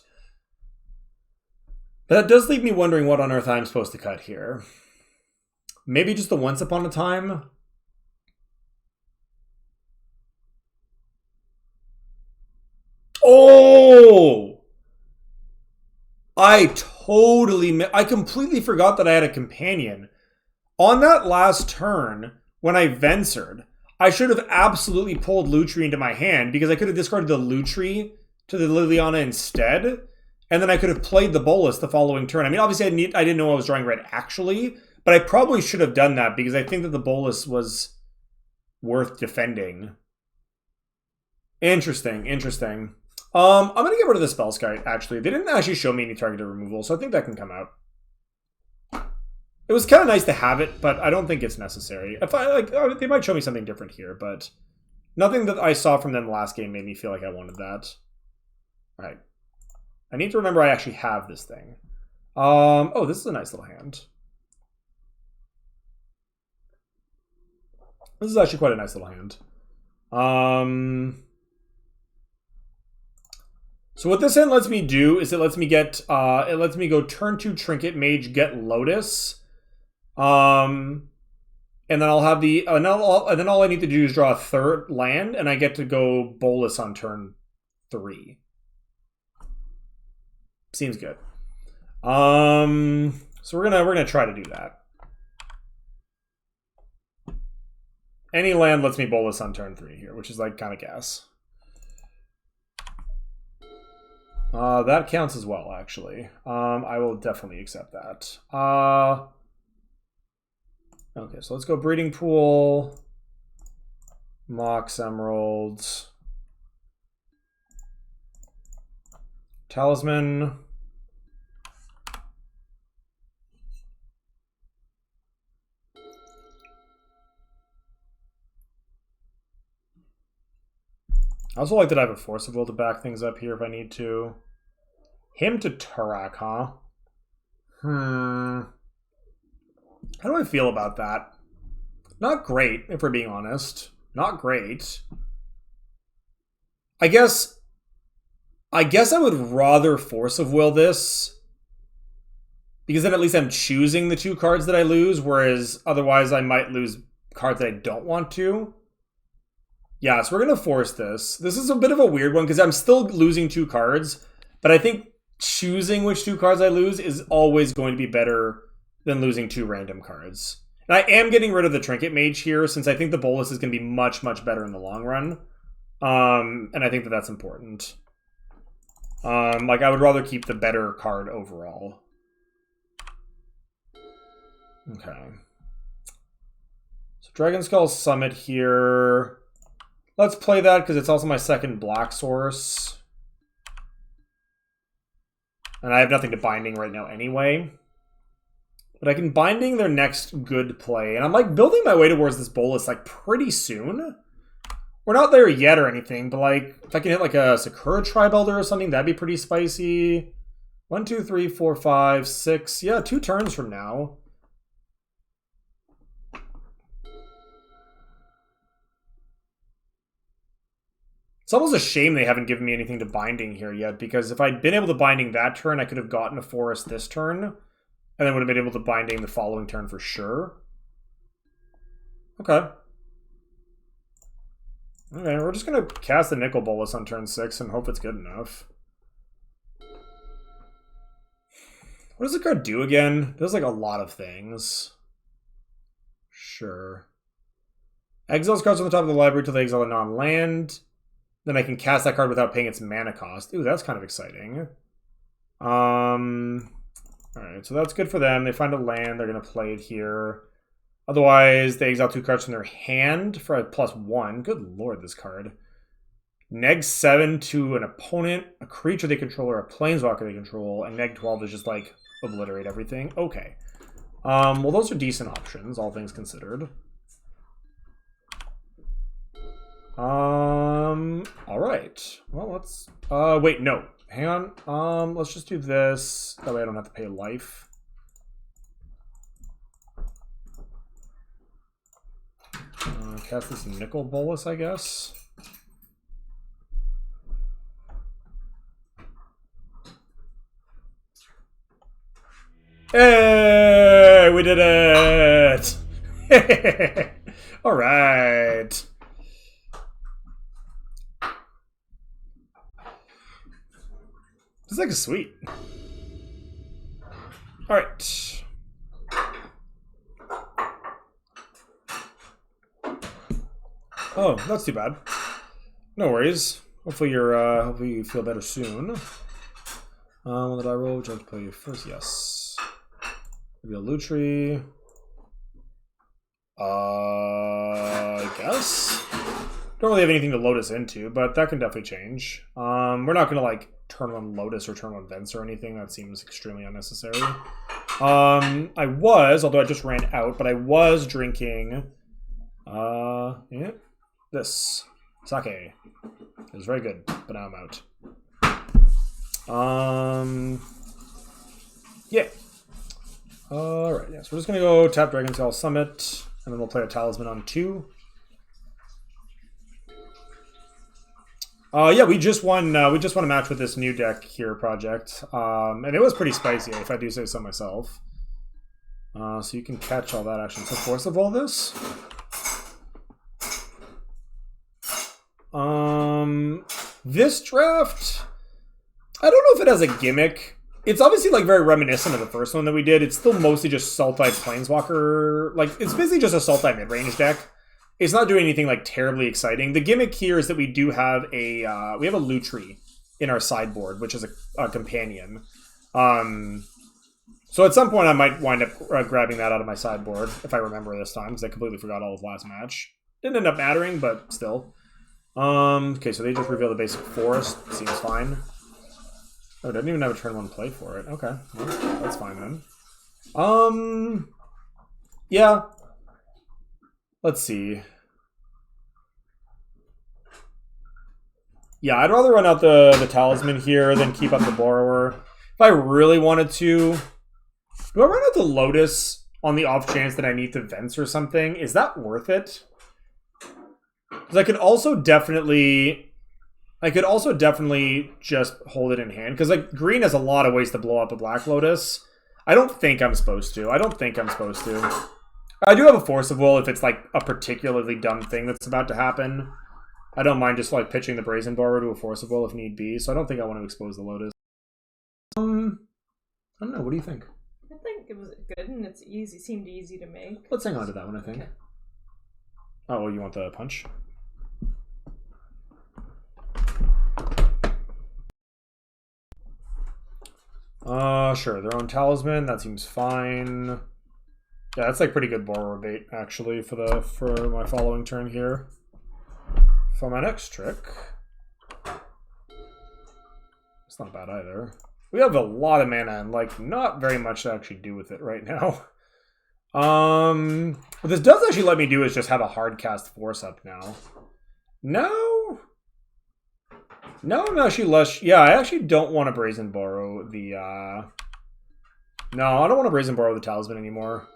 But that does leave me wondering what on earth I'm supposed to cut here. Maybe just the Once Upon a Time? Oh! I completely forgot that I had a companion. On that last turn, when I Vensered, I should have absolutely pulled Lutri into my hand because I could have discarded the Lutri to the Liliana instead, and then I could have played the Bolas the following turn. I mean, obviously I didn't know I was drawing red actually, but I probably should have done that because I think that the Bolas was worth defending. Interesting. I'm going to get rid of the Spellskite, actually. They didn't actually show me any targeted removal, so I think that can come out. It was kind of nice to have it, but I don't think it's necessary. If they might show me something different here, but nothing that I saw from them last game made me feel like I wanted that. All right. I need to remember I actually have this thing. Oh, this is a nice little hand. This is actually quite a nice little hand. So what this hand lets me do is it lets me go turn 2 Trinket Mage, get Lotus. And then I'll have and then all I need to do is draw a 3rd land, and I get to go Bolas on turn 3. Seems good. So we're gonna try to do that. Any land lets me Bolas on turn 3 here, which is like kind of gas. That counts as well, actually. I will definitely accept that. Okay, so let's go Breeding Pool, Mox Emeralds, Talisman. I also like that I have a Force of Will to back things up here if I need to. Him to Turak, huh? How do I feel about that? Not great, if we're being honest. Not great. I guess I would rather Force of Will this, because then at least I'm choosing the 2 cards that I lose, whereas otherwise I might lose cards that I don't want to. Yeah, so we're going to force this. This is a bit of a weird one, because I'm still losing 2 cards, but I think choosing which 2 cards I lose is always going to be better than losing 2 random cards. And I am getting rid of the Trinket Mage here, since I think the Bolas is going to be much, much better in the long run. And I think that that's important. Like, I would rather keep the better card overall. Okay. So Dragon Skull Summit here. Let's play that, because it's also my 2nd black source. And I have nothing to Binding right now anyway. But I can Binding their next good play. And I'm like building my way towards this Bolas like pretty soon. We're not there yet or anything, but like if I can hit like a Sakura Tribe Elder or something, that'd be pretty spicy. 1, 2, 3, 4, 5, 6. Yeah, 2 turns from now. It's almost a shame they haven't given me anything to binding here yet, because if I'd been able to binding that turn, I could have gotten a forest this turn, and then would have been able to binding the following turn for sure. Okay. Okay, we're just going to cast the Nickel Bolas on turn 6 and hope it's good enough. What does the card do again? It does like a lot of things. Sure. Exiles cards on the top of the library till they exile a non-land. Then I can cast that card without paying its mana cost. Ooh, that's kind of exciting. Alright, so that's good for them. They find a land, they're going to play it here. Otherwise, they exile 2 cards from their hand for a +1. Good lord, this card. Neg 7 to an opponent, a creature they control, or a planeswalker they control, and neg 12 is just like obliterate everything. Okay. Well, those are decent options, all things considered. Alright. Well, let's... wait, no. Hang on. Let's just do this. That way I don't have to pay life. Cast this Nickel Bolas, I guess. Hey, we did it! All right. This is like sweet. All right. Oh, that's too bad. No worries. Hopefully hopefully you feel better soon. When did I roll? Would you like to play first? Yes. Maybe a Lutri. I guess. Don't really have anything to load us into, but that can definitely change. We're not gonna like turn on Lotus or turn on Vents or anything. That seems extremely unnecessary. I was, although I just ran out, but I was drinking yeah, this sake. It was very good, but now I'm out. Yeah. Alright, yeah, so we're just gonna go tap Dragontail Summit, and then we'll play a Talisman on 2. Yeah, we just won a match with this new deck here, Project. And it was pretty spicy, if I do say so myself. So you can catch all that action. So Force of all this. This draft, I don't know if it has a gimmick. It's obviously like very reminiscent of the first one that we did. It's still mostly just Sultai Planeswalker. Like, it's basically just a Sultai mid-range deck. It's not doing anything like terribly exciting. The gimmick here is that we do have a Lutri in our sideboard, which is a companion. So at some point I might wind up grabbing that out of my sideboard if I remember this time, because I completely forgot all of last match. Didn't end up mattering, but still. Okay, so they just reveal the basic forest. Seems fine. Oh, didn't even have a turn 1 play for it. Okay, well, that's fine then. Yeah. Let's see. Yeah, I'd rather run out the Talisman here than keep up the Borrower. If I really wanted to... Do I run out the Lotus on the off chance that I need the Vents or something? Is that worth it? Because I could also definitely just hold it in hand. Because like green has a lot of ways to blow up a Black Lotus. I don't think I'm supposed to. I do have a Force of Will if it's like a particularly dumb thing that's about to happen. I don't mind just like pitching the Brazen Borrower to a Force of Will if need be. So I don't think I want to expose the Lotus. I don't know. What do you think? I think it was good and it's easy. Seemed easy to make. Let's hang on to that one, I think. Okay. Oh, you want the punch? Sure. Their own Talisman. That seems fine. Yeah, that's like pretty good borrower bait actually for my following turn here. For my next trick, it's not bad either. We have a lot of mana and like not very much to actually do with it right now. What this does actually let me do is just have a hard cast Force up now. No, I'm actually less. Yeah, I actually don't want to Brazen Borrow the. No, I don't want to Brazen Borrow the Talisman anymore.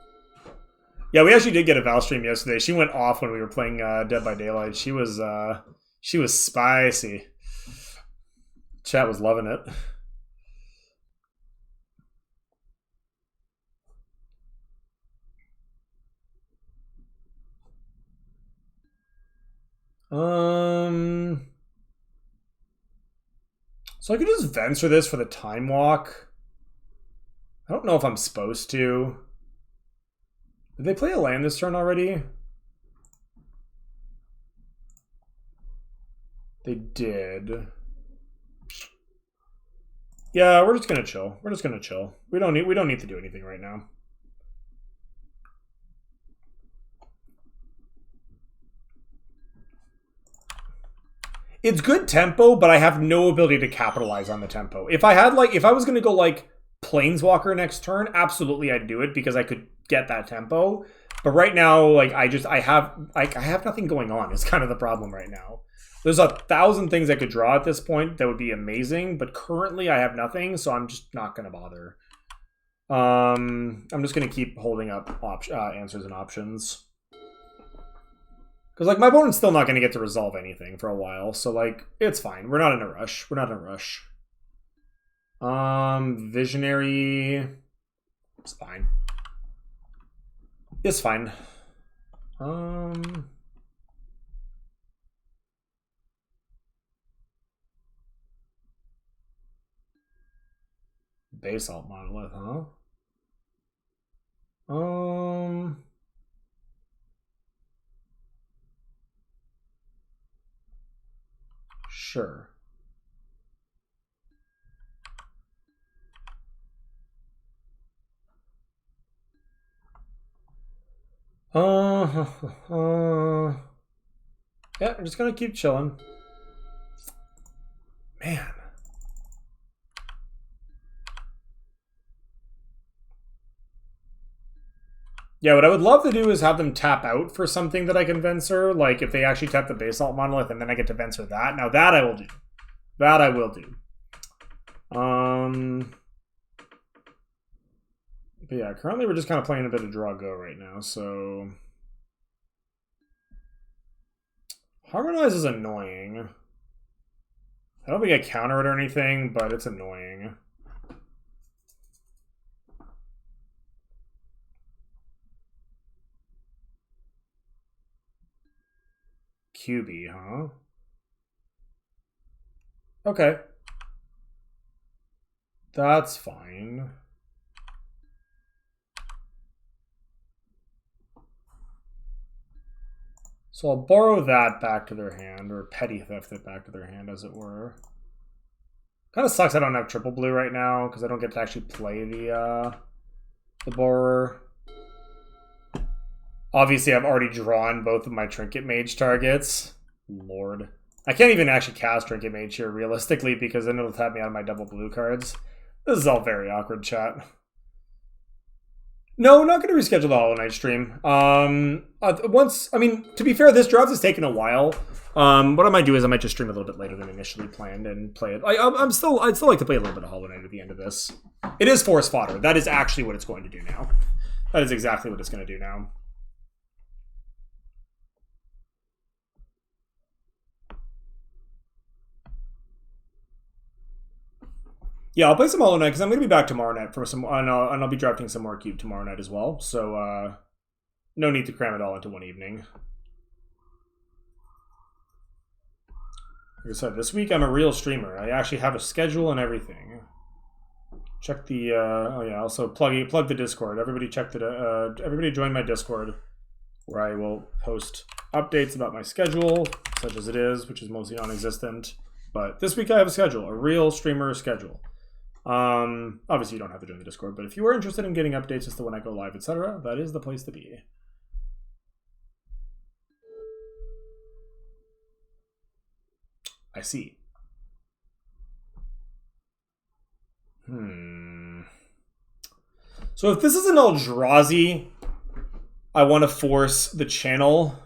Yeah, we actually did get a Val stream yesterday. She went off when we were playing Dead by Daylight. She was She was spicy. Chat was loving it. So I could just Venture this for the Time Walk. I don't know if I'm supposed to. Did they play a land this turn already? They did. Yeah, we're just gonna chill. We're just gonna chill. We don't need to do anything right now. It's good tempo, but I have no ability to capitalize on the tempo. If I was gonna go like Planeswalker next turn, absolutely I'd do it because I could get that tempo. But right now, like I have nothing going on. It's kind of the problem right now. There's 1,000 things I could draw at this point that would be amazing, but currently I have nothing, so I'm just not gonna bother. I'm just gonna keep holding up answers and options. Because, like, my opponent's still not going to get to resolve anything for a while. So, like, it's fine. We're not in a rush. We're not in a rush. Visionary. It's fine. It's fine. Basalt Monolith, huh? Sure. Yeah, I'm just gonna keep chilling. Man. Yeah, what I would love to do is have them tap out for something that I can Venser. Like, if they actually tap the Basalt Monolith and then I get to Venser that. Now, that I will do. That I will do. But yeah, currently we're just kind of playing a bit of draw-go right now, so... Harmonize is annoying. I don't think I counter it or anything, but it's annoying. QB, huh? Okay. That's fine. So I'll borrow that back to their hand, or petty theft it back to their hand, as it were. Kind of sucks I don't have triple blue right now, because I don't get to actually play the borrower. Obviously, I've already drawn both of my Trinket Mage targets. Lord. I can't even actually cast Trinket Mage here, realistically, because then it'll tap me out of my double blue cards. This is all very awkward, chat. No, not going to reschedule the Hollow Knight stream. I mean, to be fair, this draft has taken a while. What I might do is I might just stream a little bit later than initially planned and play it. I'd still like to play a little bit of Hollow Knight at the end of this. It is force fodder. That is actually what it's going to do now. That is exactly what it's going to do now. Yeah, I'll play some Hollow Knight because I'm going to be back tomorrow night for some, and I'll be drafting some more Cube tomorrow night as well. So, no need to cram it all into one evening. Like I said, this week I'm a real streamer. I actually have a schedule and everything. Check the, oh yeah, also plug the Discord. Everybody everybody join my Discord, where I will post updates about my schedule, such as it is, which is mostly non-existent. But this week I have a schedule, a real streamer schedule. Obviously you don't have to join the Discord, but if you are interested in getting updates as to when I go live, etc., that is the place to be. I see. So if this is an Eldrazi, I want to force the channel.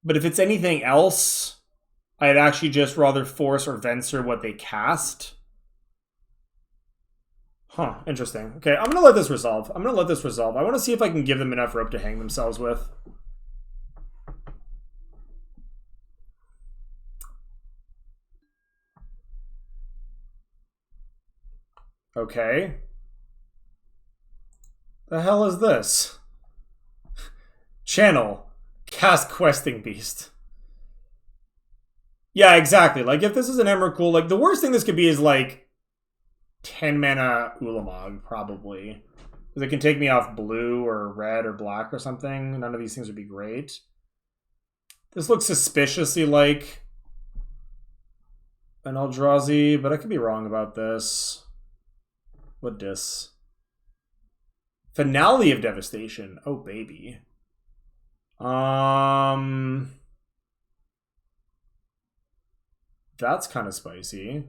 But if it's anything else, I'd actually just rather force or Venser what they cast. Huh, interesting. Okay, I'm going to let this resolve. I want to see if I can give them enough rope to hang themselves with. Okay. The hell is this? Channel. Cast Questing Beast. Yeah, exactly. Like, if this is an Emrakul, like, the worst thing this could be is, like, 10 mana Ulamog, probably. Because it can take me off blue or red or black or something. None of these things would be great. This looks suspiciously like an Eldrazi, but I could be wrong about this. What dis? Finale of Devastation. Oh, baby. That's kind of spicy.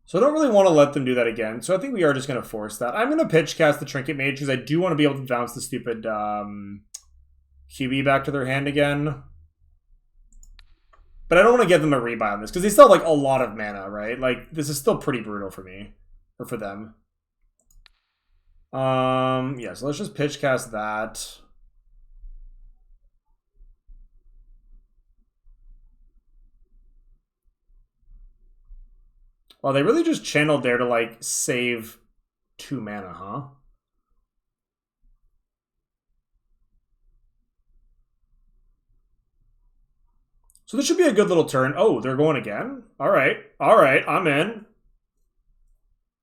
So I don't really want to let them do that again. So I think we are just going to force that. I'm going to pitch cast the Trinket Mage because I do want to be able to bounce the stupid QB back to their hand again. But I don't want to get them a rebuy on this because they still have like a lot of mana, right? Like, this is still pretty brutal for me. Or for them. Yeah, so let's just pitch cast that. Well, they really just channeled there to, like, save 2 mana, huh? So this should be a good little turn. Oh, they're going again? All right. All right, I'm in.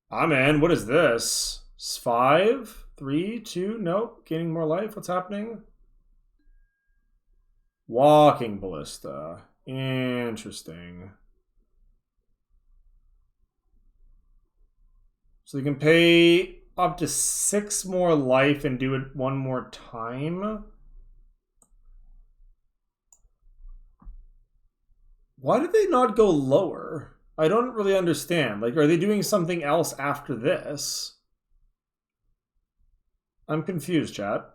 I'm in. What is this? 5, 3, 2, nope. Gaining more life. What's happening? Walking Ballista. Interesting. So they can pay up to 6 more life and do it 1 more time. Why did they not go lower? I don't really understand. Like, are they doing something else after this? I'm confused, chat.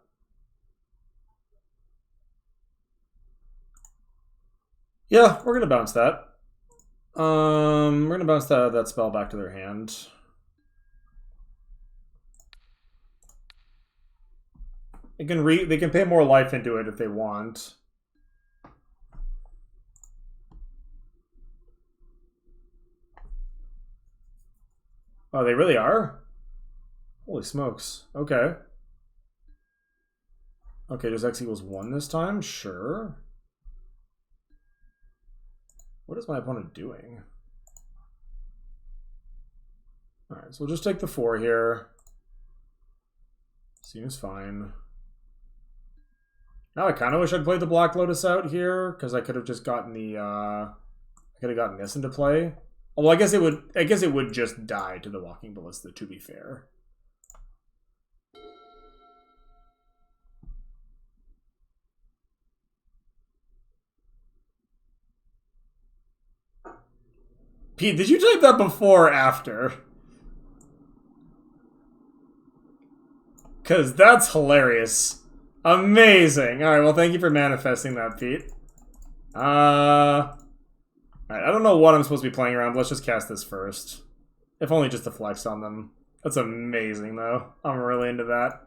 Yeah, we're gonna bounce that. We're gonna bounce that spell back to their hand. They can pay more life into it if they want. Oh, they really are? Holy smokes. Okay. Okay, does X equals 1 this time? Sure. What is my opponent doing? Alright, so we'll just take the 4 here. Seems fine. Now I kind of wish I'd played the Black Lotus out here, because I could have just gotten the I could have gotten this into play. Although I guess it would just die to the Walking Ballista, to be fair. Pete, did you type that before or after? Because that's hilarious. Amazing. Alright, well, thank you for manifesting that, Pete. Alright, I don't know what I'm supposed to be playing around, but let's just cast this first. If only just to flex on them. That's amazing, though. I'm really into that.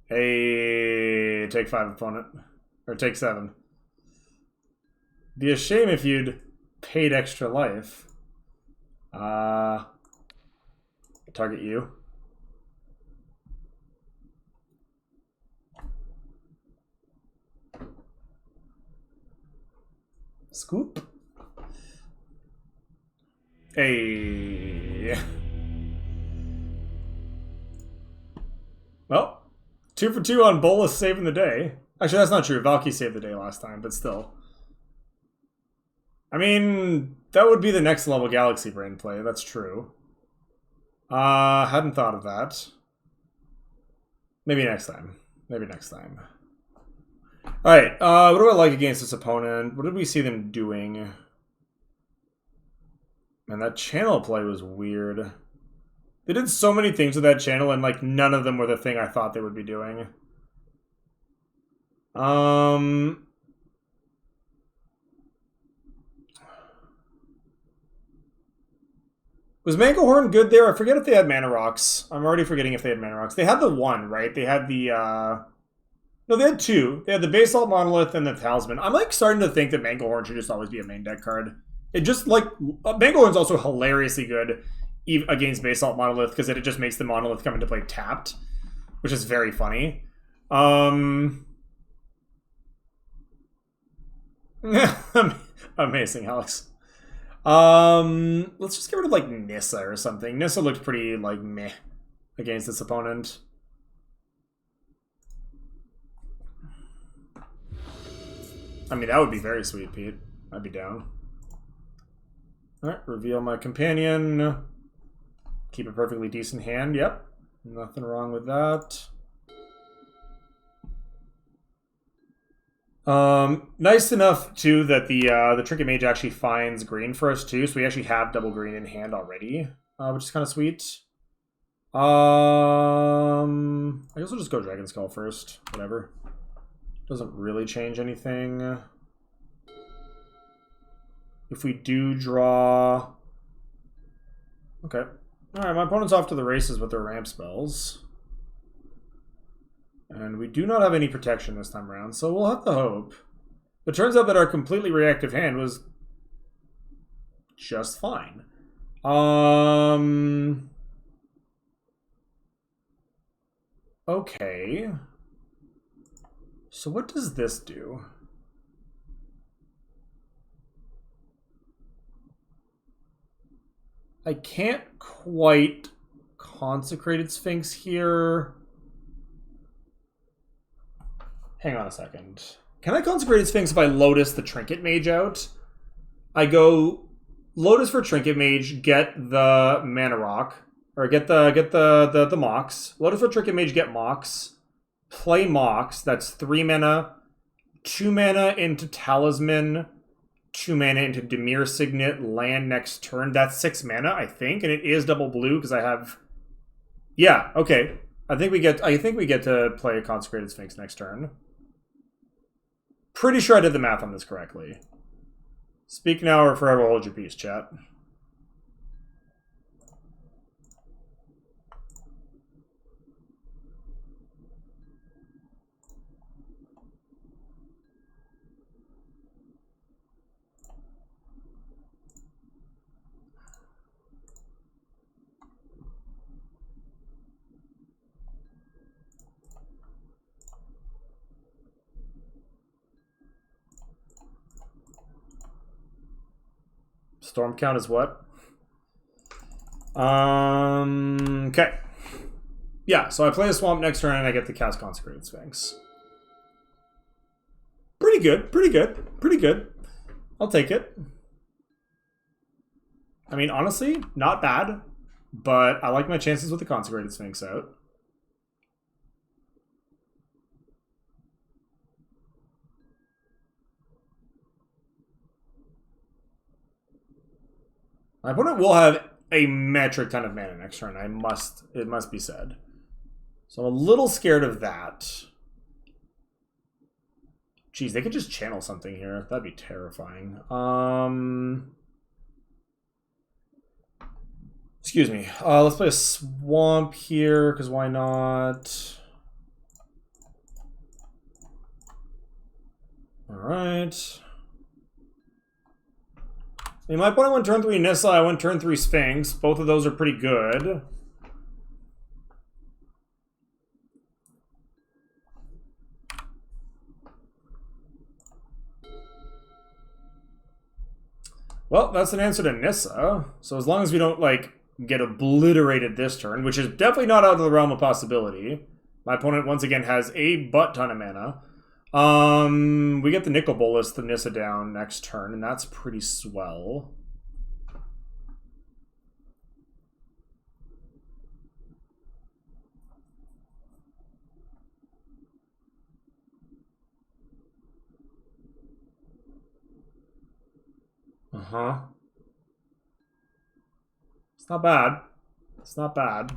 Hey, take 5, opponent. Or take 7. Be a shame if you'd paid extra life. Target you. Scoop. Hey. Well, 2 for 2 on Bolas saving the day. Actually, that's not true. Valky saved the day last time, but still. I mean, that would be the next level Galaxy Brain play. That's true. Hadn't thought of that. Maybe next time. Maybe next time. Alright, what do I like against this opponent? What did we see them doing? Man, that channel play was weird. They did so many things with that channel, and like none of them were the thing I thought they would be doing. Was Manglehorn good there? I forget if they had Mana Rocks. I'm already forgetting if they had Mana Rocks. They had the 1, right? They had the, no, they had 2. They had the Basalt Monolith and the Talisman. I'm, like, starting to think that Manglehorn should just always be a main deck card. It just, like, Manglehorn's also hilariously good against Basalt Monolith because it just makes the Monolith come into play tapped, which is very funny. Amazing, Alex. Let's just get rid of like Nissa or something. Nissa looked pretty like meh against this opponent. I mean, that would be very sweet, Pete. I'd be down. Alright, reveal my companion. Keep a perfectly decent hand. Yep. Nothing wrong with that. Nice enough, too, that the Trinket Mage actually finds green for us, too. So we actually have double green in hand already, which is kind of sweet. I guess we'll just go Dragon Skull first. Whatever. Doesn't really change anything. If we do draw... Okay. Alright, my opponent's off to the races with their ramp spells. And we do not have any protection this time around, so we'll have to hope. It turns out that our completely reactive hand was just fine. Okay. So what does this do? I can't quite Consecrated Sphinx here. Hang on a second. Can I Consecrated Sphinx if I Lotus the Trinket Mage out? I go Lotus for Trinket Mage, get the Mana Rock, or get the Mox. Lotus for Trinket Mage, get Mox. Play Mox. That's 3 mana, 2 mana into Talisman, 2 mana into Dimir Signet, land next turn. That's 6 mana, I think, and it is double blue because I have. Yeah, okay. I think we get to play a Consecrated Sphinx next turn. Pretty sure I did the math on this correctly. Speak now or forever hold your peace, chat. Storm count is what? Okay. Yeah, so I play a Swamp next turn and I get to cast Consecrated Sphinx. Pretty good, pretty good, pretty good. I'll take it. I mean, honestly, not bad, but I like my chances with the Consecrated Sphinx out. My opponent will have a metric ton of mana next turn. It must be said. So I'm a little scared of that. Jeez, they could just channel something here. That'd be terrifying. Excuse me. Let's play a Swamp here, because why not? Alright. I mean, my opponent went turn 3 Nissa, I went turn 3 Sphinx. Both of those are pretty good. Well, that's an answer to Nissa. So as long as we don't, like, get obliterated this turn, which is definitely not out of the realm of possibility. My opponent, once again, has a butt-ton of mana. We get the Nickel Bolas, the Nissa down next turn, and that's pretty swell. Uh-huh. It's not bad. It's not bad.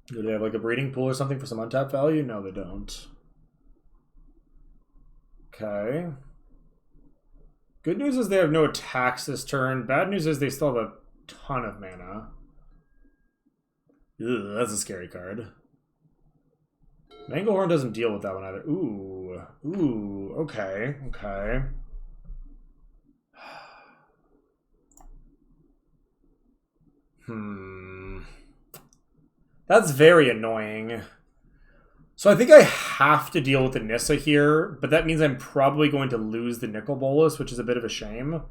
Do they have like a breeding pool or something for some untapped value? No, they don't. Okay. Good news is they have no attacks this turn. Bad news is they still have a ton of mana. Ugh, that's a scary card. Manglehorn doesn't deal with that one either. Ooh. Ooh, okay. Okay. That's very annoying. So I think I have to deal with the Nissa here, but that means I'm probably going to lose the Nickel Bolas, which is a bit of a shame.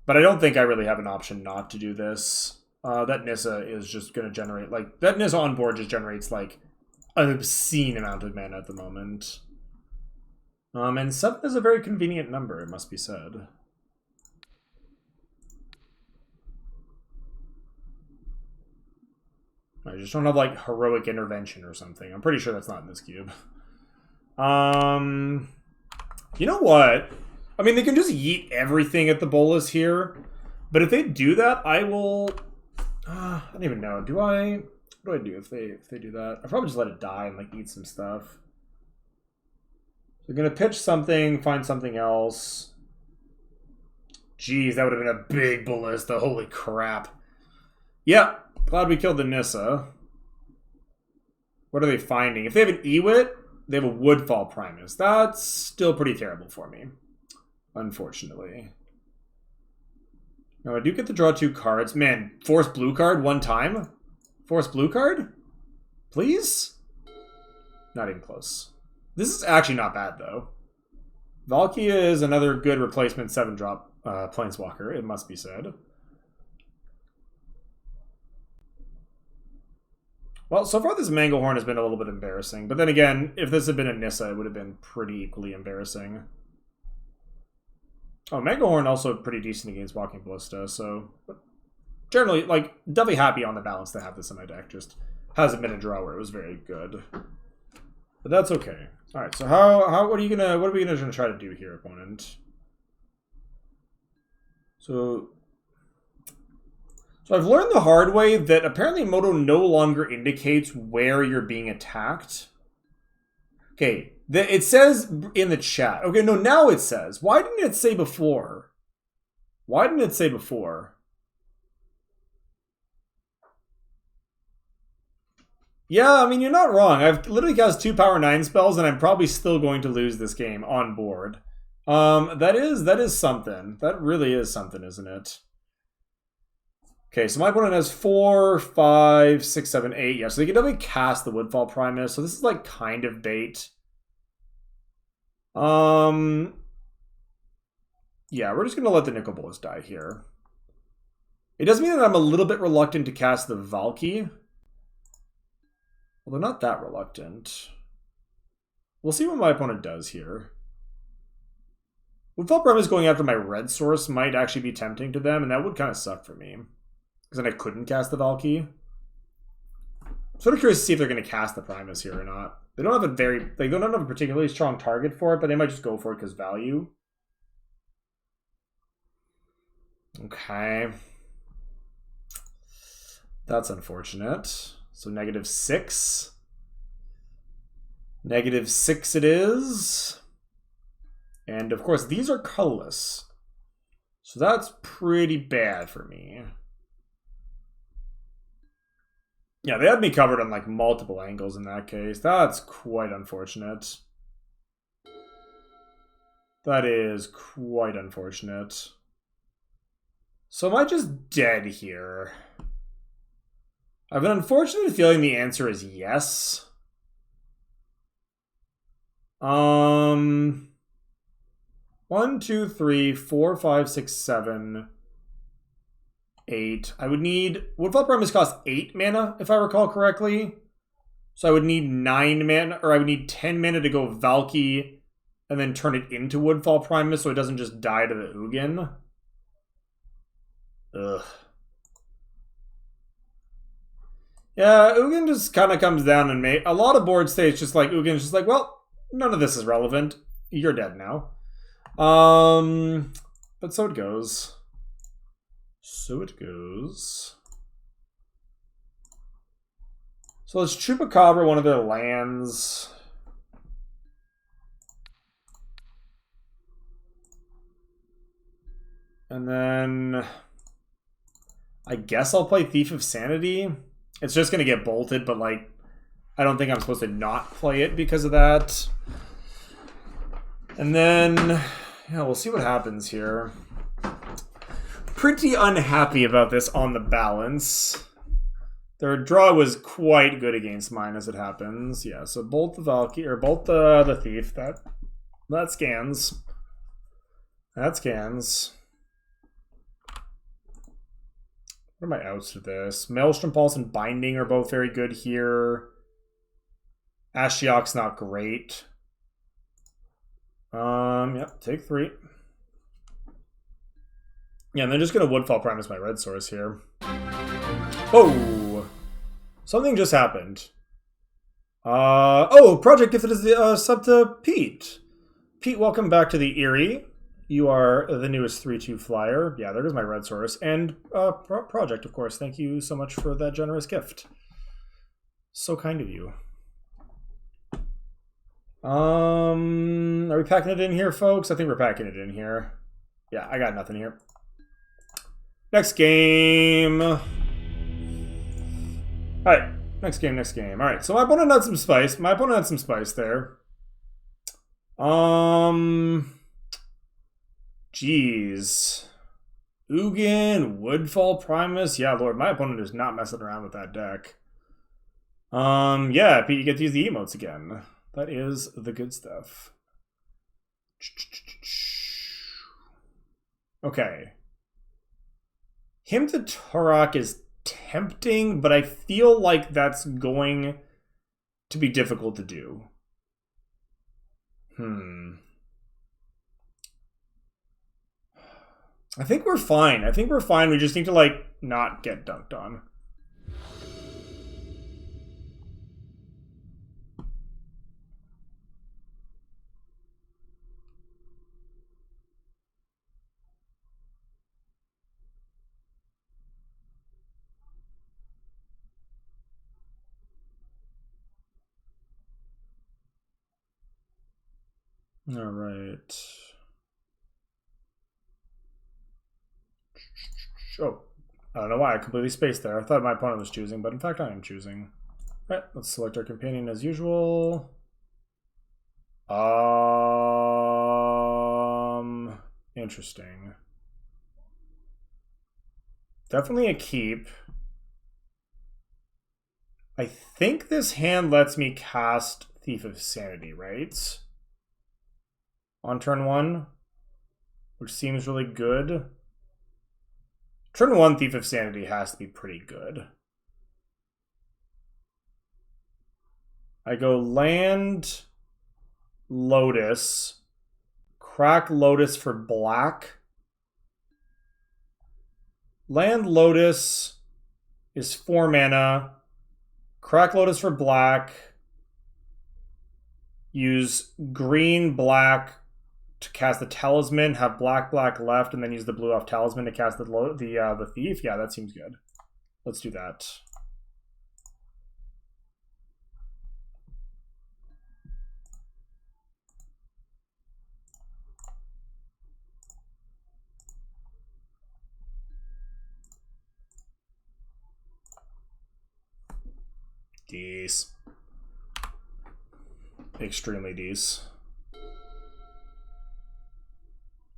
But I don't think I really have an option not to do this. That Nissa is just going to generate, like, that Nissa on board just generates, like, an obscene amount of mana at the moment. And 7 is a very convenient number, it must be said. I just don't have, like, heroic intervention or something. I'm pretty sure that's not in this cube. You know what? I mean, they can just yeet everything at the Bolas here. But if they do that, I will... I don't even know. Do I... What do I do if they do that? I'll probably just let it die and, like, eat some stuff. They're going to pitch something, find something else. Jeez, that would have been a big ballista. Holy crap. Yeah. Glad we killed the Nissa. What are they finding? If they have an Ewit, they have a Woodfall Primus. That's still pretty terrible for me, unfortunately. Now, I do get to draw 2 cards. Man, force blue card 1 time? Force blue card? Please? Not even close. This is actually not bad, though. Valkia is another good replacement 7-drop Planeswalker, it must be said. Well, so far this Manglehorn has been a little bit embarrassing. But then again, if this had been a Nissa, it would have been pretty equally embarrassing. Oh, Manglehorn also pretty decent against Walking Ballista, so... Generally, like, definitely happy on the balance to have this in my deck. Just hasn't been a draw where it was very good. But that's okay. Alright, so what are we gonna try to do here, opponent? So I've learned the hard way that apparently Moto no longer indicates where you're being attacked. Okay, it says in the chat. Okay, no, now it says. Why didn't it say before? Why didn't it say before? Yeah, I mean, you're not wrong. I've literally cast 2 Power 9 spells, and I'm probably still going to lose this game on board. That is something. That really is something, isn't it? Okay, so my opponent has 4, 5, 6, 7, 8. Yeah, so they can definitely cast the Woodfall Primus. So this is like kind of bait. Yeah, we're just gonna let the Nicol Bolas die here. It does mean that I'm a little bit reluctant to cast the Valky. Although not that reluctant. We'll see what my opponent does here. Woodfall Primus going after my red source might actually be tempting to them, and that would kind of suck for me. Because then I couldn't cast the Valky. I'm sort of curious to see if they're going to cast the Primus here or not. They don't have a they don't have a particularly strong target for it, but they might just go for it because value. Okay. That's unfortunate. So -6. -6 it is. And of course, these are colorless. So that's pretty bad for me. Yeah, they had me covered on like multiple angles in that case. That's quite unfortunate. That is quite unfortunate. So am I just dead here? I have an unfortunate feeling the answer is yes. 1, 2, 3, 4, 5, 6, 7, 8. I would need... Woodfall Primus costs 8 mana, if I recall correctly. So I would need 9 mana, or I would need 10 mana to go Valky, and then turn it into Woodfall Primus so it doesn't just die to the Ugin. Ugh. Yeah, Ugin just kind of comes down and a lot of board states just like, Ugin's just like, well, none of this is relevant. You're dead now. But so it goes. So it goes. So let's Chupacabra one of their lands. And then I guess I'll play Thief of Sanity. It's just going to get bolted, but like I don't think I'm supposed to not play it because of that. And then yeah, we'll see what happens here. pretty unhappy about this on the balance. Their draw was quite good against mine as it happens. Yeah, so bolt the Valkyrie, or bolt the Thief. That scans. That scans. What are my outs to this? Maelstrom Pulse and Binding are both very good here. Ashiok's not great. Yep, take 3. Yeah, and they're just gonna Woodfall Primus my red source here. Oh! Something just happened. Oh, Project gifted us sub to Pete. Pete, welcome back to the Eerie. You are the newest 3-2 flyer. Yeah, there goes my red source. And Project, of course. Thank you so much for that generous gift. So kind of you. Are we packing it in here, folks? I think we're packing it in here. Yeah, I got nothing here. Next game. Alright, next game. Alright, so my opponent had some spice. There. Jeez. Ugin, Woodfall Primus. Yeah, Lord, my opponent is not messing around with that deck. Yeah, Pete, you get to use the emotes again. That is the good stuff. Okay. Hymn to Turok is tempting, but I feel like that's going to be difficult to do. I think we're fine. We just need to, like, not get dunked on. All right. Oh, I don't know why I completely spaced there. I thought my opponent was choosing, but in fact I am choosing. All right, let's select our companion as usual. Interesting. Definitely a keep. I think this hand lets me cast Thief of Sanity, right? On turn 1, which seems really good. Turn 1 Thief of Sanity has to be pretty good. I go land Lotus, crack Lotus for black. Land Lotus is 4 mana. Crack Lotus for black. Use green, black to cast the Talisman, have black left, and then use the blue off Talisman to cast the Thief. Yeah, that seems good. Let's do that. Dece. Extremely dece.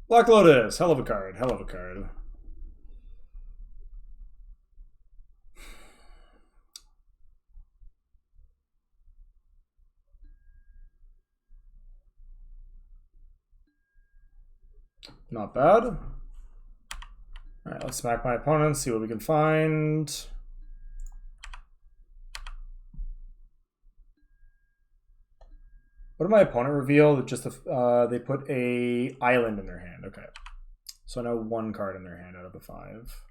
Black Lotus, hell of a card. Not bad. Alright, let's smack my opponent, see what we can find. What did my opponent reveal? Just they put a island in their hand. Okay. So now 1 card in their hand out of the 5.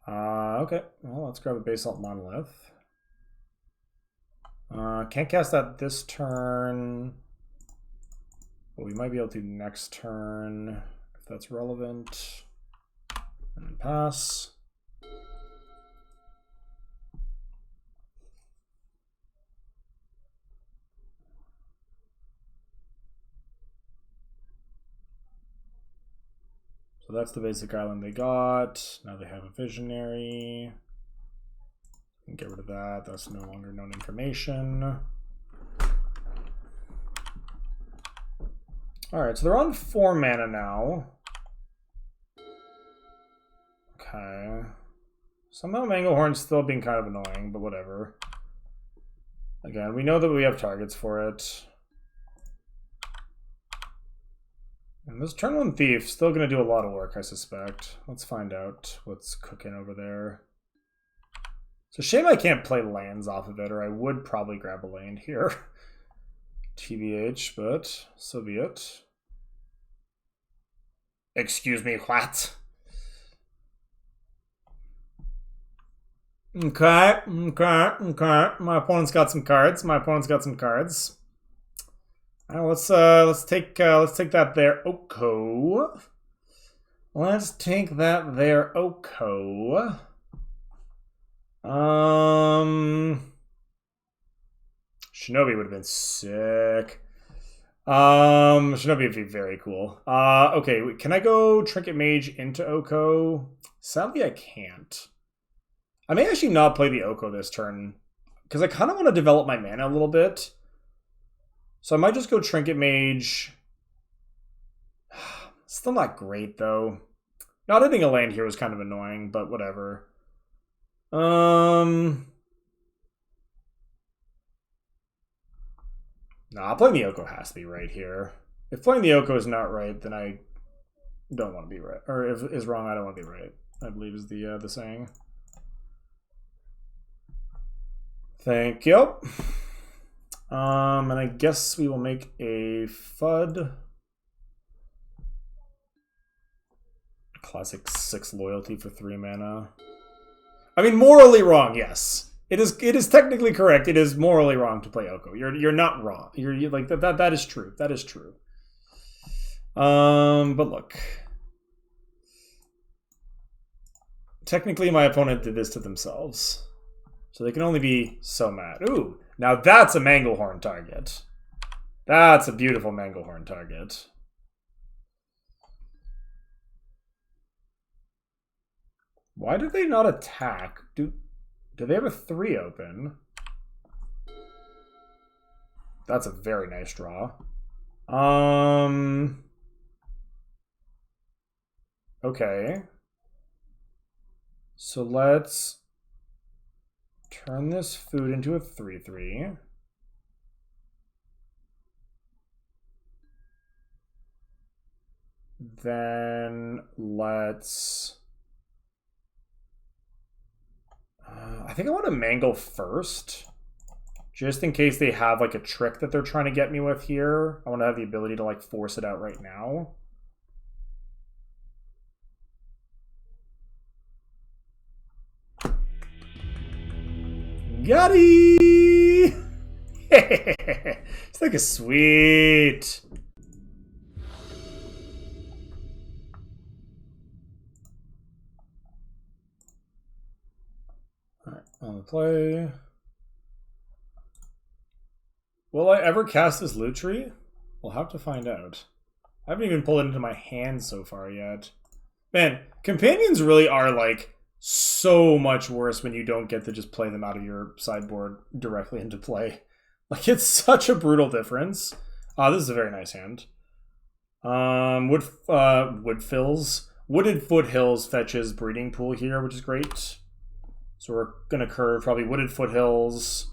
Okay. Well, let's grab a Basalt Monolith. Can't cast that this turn. But we might be able to next turn if that's relevant. And then pass. So that's the basic island they got. Now they have a Visionary. Get rid of that. That's no longer known information. Alright, so they're on 4 mana now. Okay. Somehow MenguHorn's still being kind of annoying, but whatever. Again, we know that we have targets for it. And this turn 1 Thief still going to do a lot of work, I suspect. Let's find out what's cooking over there. It's a shame I can't play lands off of it, or I would probably grab a land here. TBH, but so be it. Excuse me, what? Okay. My opponent's got some cards. Let's take that there, Oko. Let's take that there, Oko. Shinobi would have been sick. Shinobi would be very cool. Okay, can I go Trinket Mage into Oko? Sadly, I can't. I may actually not play the Oko this turn, because I kind of want to develop my mana a little bit. So I might just go Trinket Mage. Still not great, though. Not hitting a land here was kind of annoying, but whatever. Nah, playing the Oko has to be right here. If playing the Oko is not right, then I don't want to be right. Or if is wrong, I don't want to be right, I believe is the saying. Thank you. And I guess we will make a FUD. Classic 6 loyalty for 3 mana. I mean, morally wrong, yes. It is technically correct. It is morally wrong to play Oko. You're not wrong. You're like that is true. That is true. But look. Technically my opponent did this to themselves. So they can only be so mad. Ooh, now that's a MenguHorn target. That's a beautiful MenguHorn target. Why did they not attack? Do they have a 3 open? That's a very nice draw. Okay. So let's turn this food into a 3/3. Then let's... I think I want to mangle first. Just in case they have like a trick that they're trying to get me with here. I want to have the ability to like force it out right now. Got it! It's like a sweet. Alright, on the play. Will I ever cast this loot tree? We'll have to find out. I haven't even pulled it into my hand so far yet. Man, companions really are like so much worse when you don't get to just play them out of your sideboard directly into play. Like, it's such a brutal difference. This is a very nice hand. Wooded Foothills fetches Breeding Pool here, which is great. So we're gonna curve probably Wooded Foothills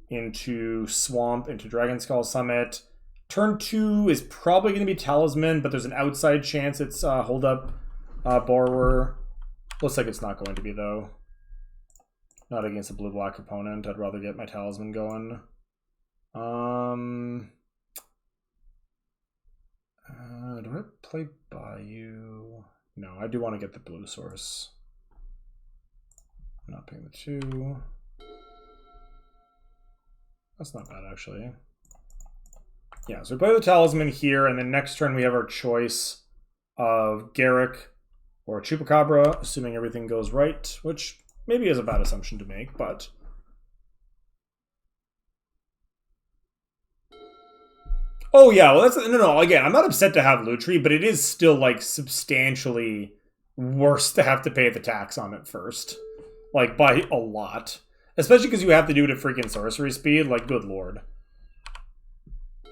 into Swamp, into Dragon Skull Summit. Turn 2 is probably gonna be Talisman, but there's an outside chance it's Hold Up Borrower. Looks like it's not going to be, though. Not against a blue-black opponent. I'd rather get my Talisman going. Do I play Bayou? No, I do want to get the blue source. I'm not paying the 2. That's not bad, actually. Yeah, so we play the Talisman here, and then next turn we have our choice of Garruk or Chupacabra, assuming everything goes right, which maybe is a bad assumption to make, but... Oh yeah, well that's... No, again, I'm not upset to have Lutri, but it is still, like, substantially worse to have to pay the tax on it first. Like, by a lot. Especially because you have to do it at freaking sorcery speed, like, good lord.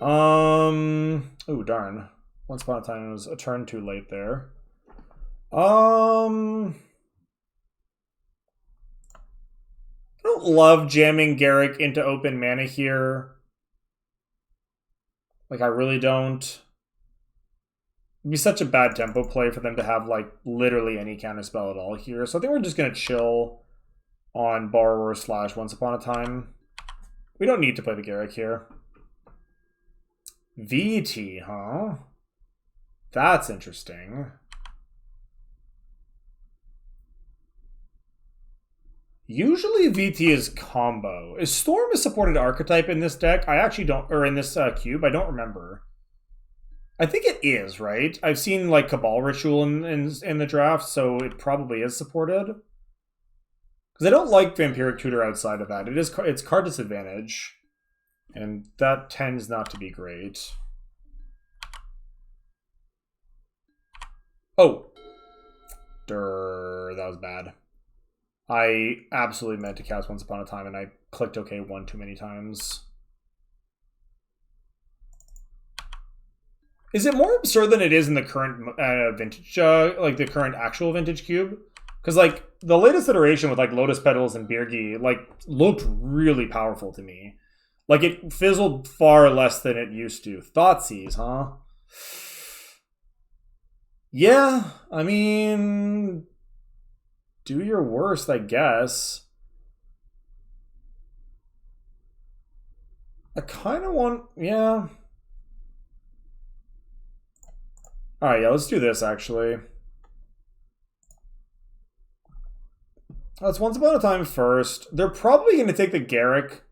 Oh, darn. Once Upon a Time was a turn too late there. I don't love jamming Garrick into open mana here. Like, I really don't. It'd be such a bad tempo play for them to have, like, literally any counterspell at all here. So I think we're just going to chill on Borrower / Once Upon a Time. We don't need to play the Garrick here. VT, huh? That's interesting. Usually VT is combo. Is Storm a supported archetype in this deck? I actually don't, or in this cube, I don't remember. I think it is, right? I've seen like Cabal Ritual in the draft, so it probably is supported. Because I don't like Vampiric Tutor outside of that. It's card disadvantage, and that tends not to be great. Oh. Durr, that was bad. I absolutely meant to cast Once Upon a Time, and I clicked OK one too many times. Is it more absurd than it is in the current vintage, like the current actual vintage cube? Because like the latest iteration with like Lotus Petals and Birgi, like looked really powerful to me. Like it fizzled far less than it used to. Thoughtseize, huh? Yeah, I mean, do your worst, I guess. I kind of want, yeah. All right, yeah, let's do this, actually. Let's Once Upon a Time first. They're probably going to take the Garrick.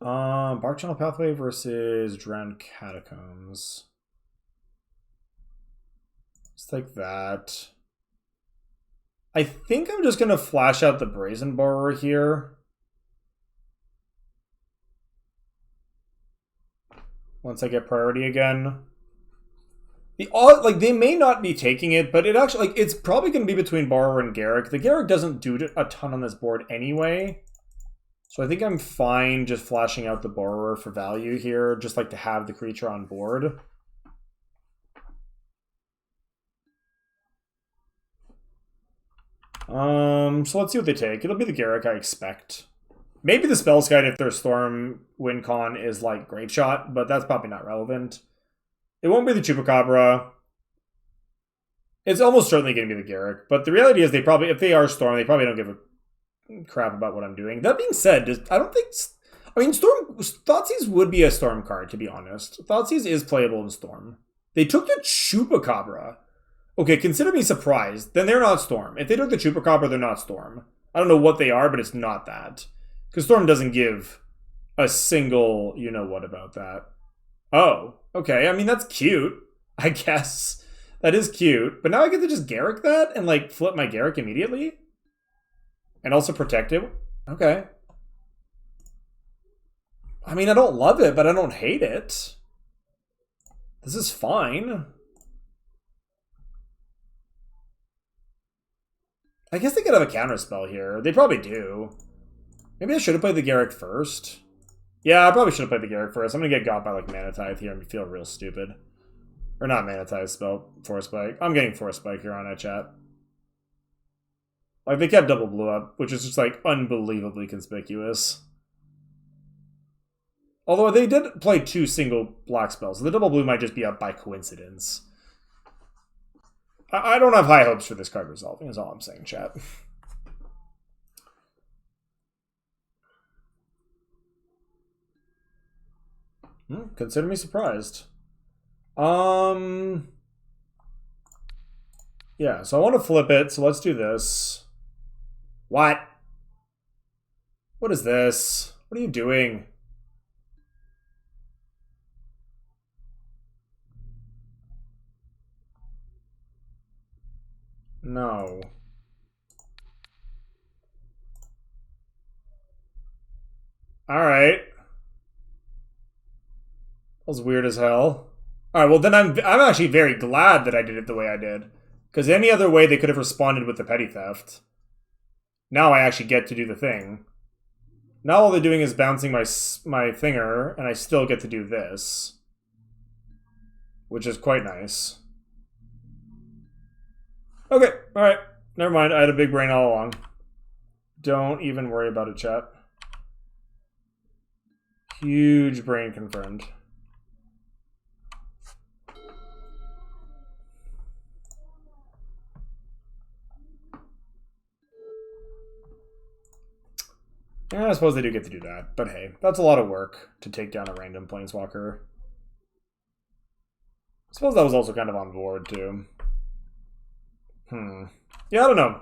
Bark Channel Pathway versus Drowned Catacombs. Let's take that. I think I'm just going to flash out the Brazen Borrower here. Once I get priority again. They may not be taking it, but it actually, like, it's probably going to be between Borrower and Garrick. The Garrick doesn't do a ton on this board anyway. So I think I'm fine just flashing out the Borrower for value here, just like to have the creature on board. So let's see what they take. It'll be the Garrick, I expect. Maybe the Spellskite if their Storm win con is like Great Shot, but that's probably not relevant. It won't be the Chupacabra. It's almost certainly going to be the Garrick, but the reality is if they are Storm, they probably don't give a crap about what I'm doing. That being said, Thoughtseize would be a Storm card, to be honest. Thoughtseize is playable in Storm. They took the Chupacabra. Okay, consider me surprised. Then they're not Storm. If they took the Chupacabra, they're not Storm. I don't know what they are, but it's not that. Because Storm doesn't give a single you-know-what about that. Oh, okay. I mean, that's cute, I guess. That is cute. But now I get to just Garrick that and, like, flip my Garrick immediately? And also protect it? Okay. I mean, I don't love it, but I don't hate it. This is fine. I guess they could have a counterspell here. They probably do. Maybe I should have played the Garrick first. Yeah, I probably should have played the Garrick first. I'm going to get got by like Mana Tithe here and feel real stupid. Or not Mana Tithe, spell Force Spike. I'm getting Force Spike here on chat. Like, they kept double blue up, which is just like unbelievably conspicuous. Although they did play 2 single black spells, so the double blue might just be up by coincidence. I don't have high hopes for this card resolving, is all I'm saying, chat. Consider me surprised. Yeah, so I want to flip it, so let's do this. What? What is this? What are you doing? No. Alright. That was weird as hell. Alright, well then I'm actually very glad that I did it the way I did. Because any other way they could have responded with the petty theft. Now I actually get to do the thing. Now all they're doing is bouncing my thinger, and I still get to do this. which is quite nice. Okay, alright. Never mind, I had a big brain all along. Don't even worry about it, chat. Huge brain confirmed. Yeah, I suppose they do get to do that, but hey, that's a lot of work to take down a random planeswalker. I suppose that was also kind of on board, too. Yeah, I don't know.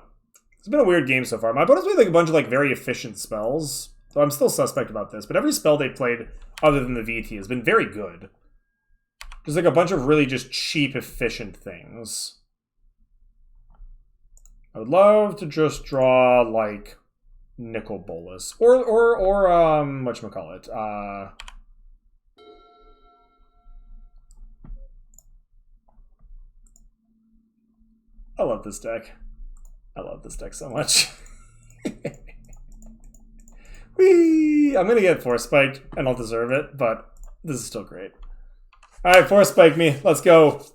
It's been a weird game so far. My opponent's played like a bunch of like very efficient spells, so I'm still suspect about this, but every spell they played other than the VT has been very good. There's like a bunch of really just cheap, efficient things. I would love to just draw like Nickel Bolas. Or whatchamacallit? I love this deck. I love this deck so much. Whee! I'm gonna get Force Spiked, and I'll deserve it, but this is still great. Alright, Force Spike me. Let's go.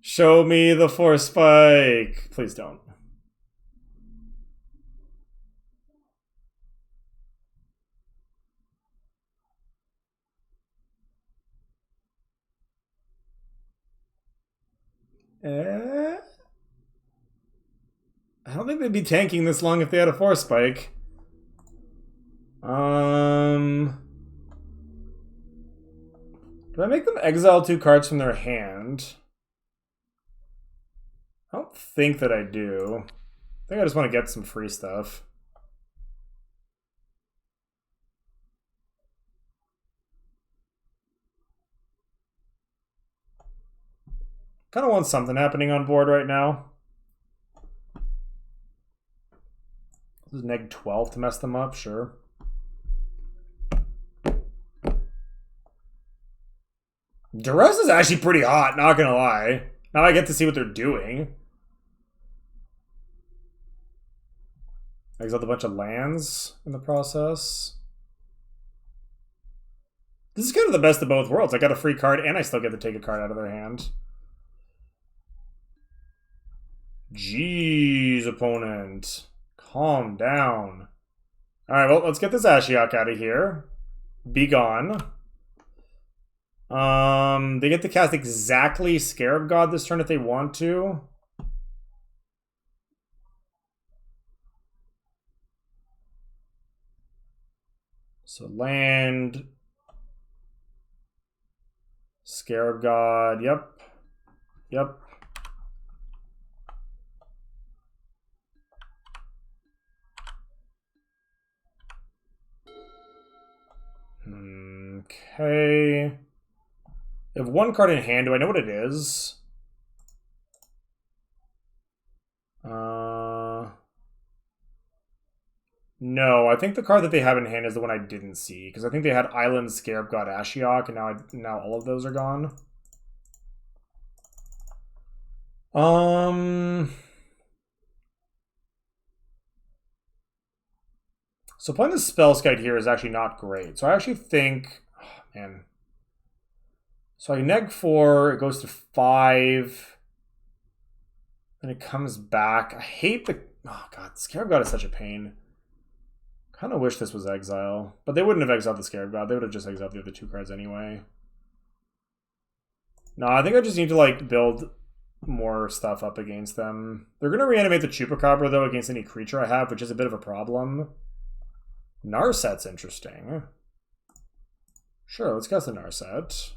Show me the Force Spike. Please don't. I don't think they'd be tanking this long if they had a Force Spike. Do I make them exile 2 cards from their hand? I don't think that I do. I think I just want to get some free stuff. Kind of want something happening on board right now. This is neg 12 to mess them up, sure. Duress is actually pretty hot, not gonna lie. Now I get to see what they're doing. Exiled a bunch of lands in the process. This is kind of the best of both worlds. I got a free card and I still get to take a card out of their hand. Jeez, opponent. Calm down. Alright, well, let's get this Ashiok out of here. Be gone. They get to cast exactly Scarab God this turn if they want to. So land. Scarab God, yep. Yep. Okay. I have 1 card in hand. Do I know what it is? No, I think the card that they have in hand is the one I didn't see, because I think they had Island, Scarab God, Ashiok, and now all of those are gone. So playing the Spellskite here is actually not great. So I actually think, oh, man. So I neg 4, it goes to 5. Then it comes back. I hate the, oh god, Scarab God is such a pain. Kind of wish this was exile. But they wouldn't have exiled the Scarab God. They would have just exiled the other 2 cards anyway. No, I think I just need to like build more stuff up against them. They're going to reanimate the Chupacabra though against any creature I have, which is a bit of a problem. Narset's interesting. Sure, let's cast the Narset.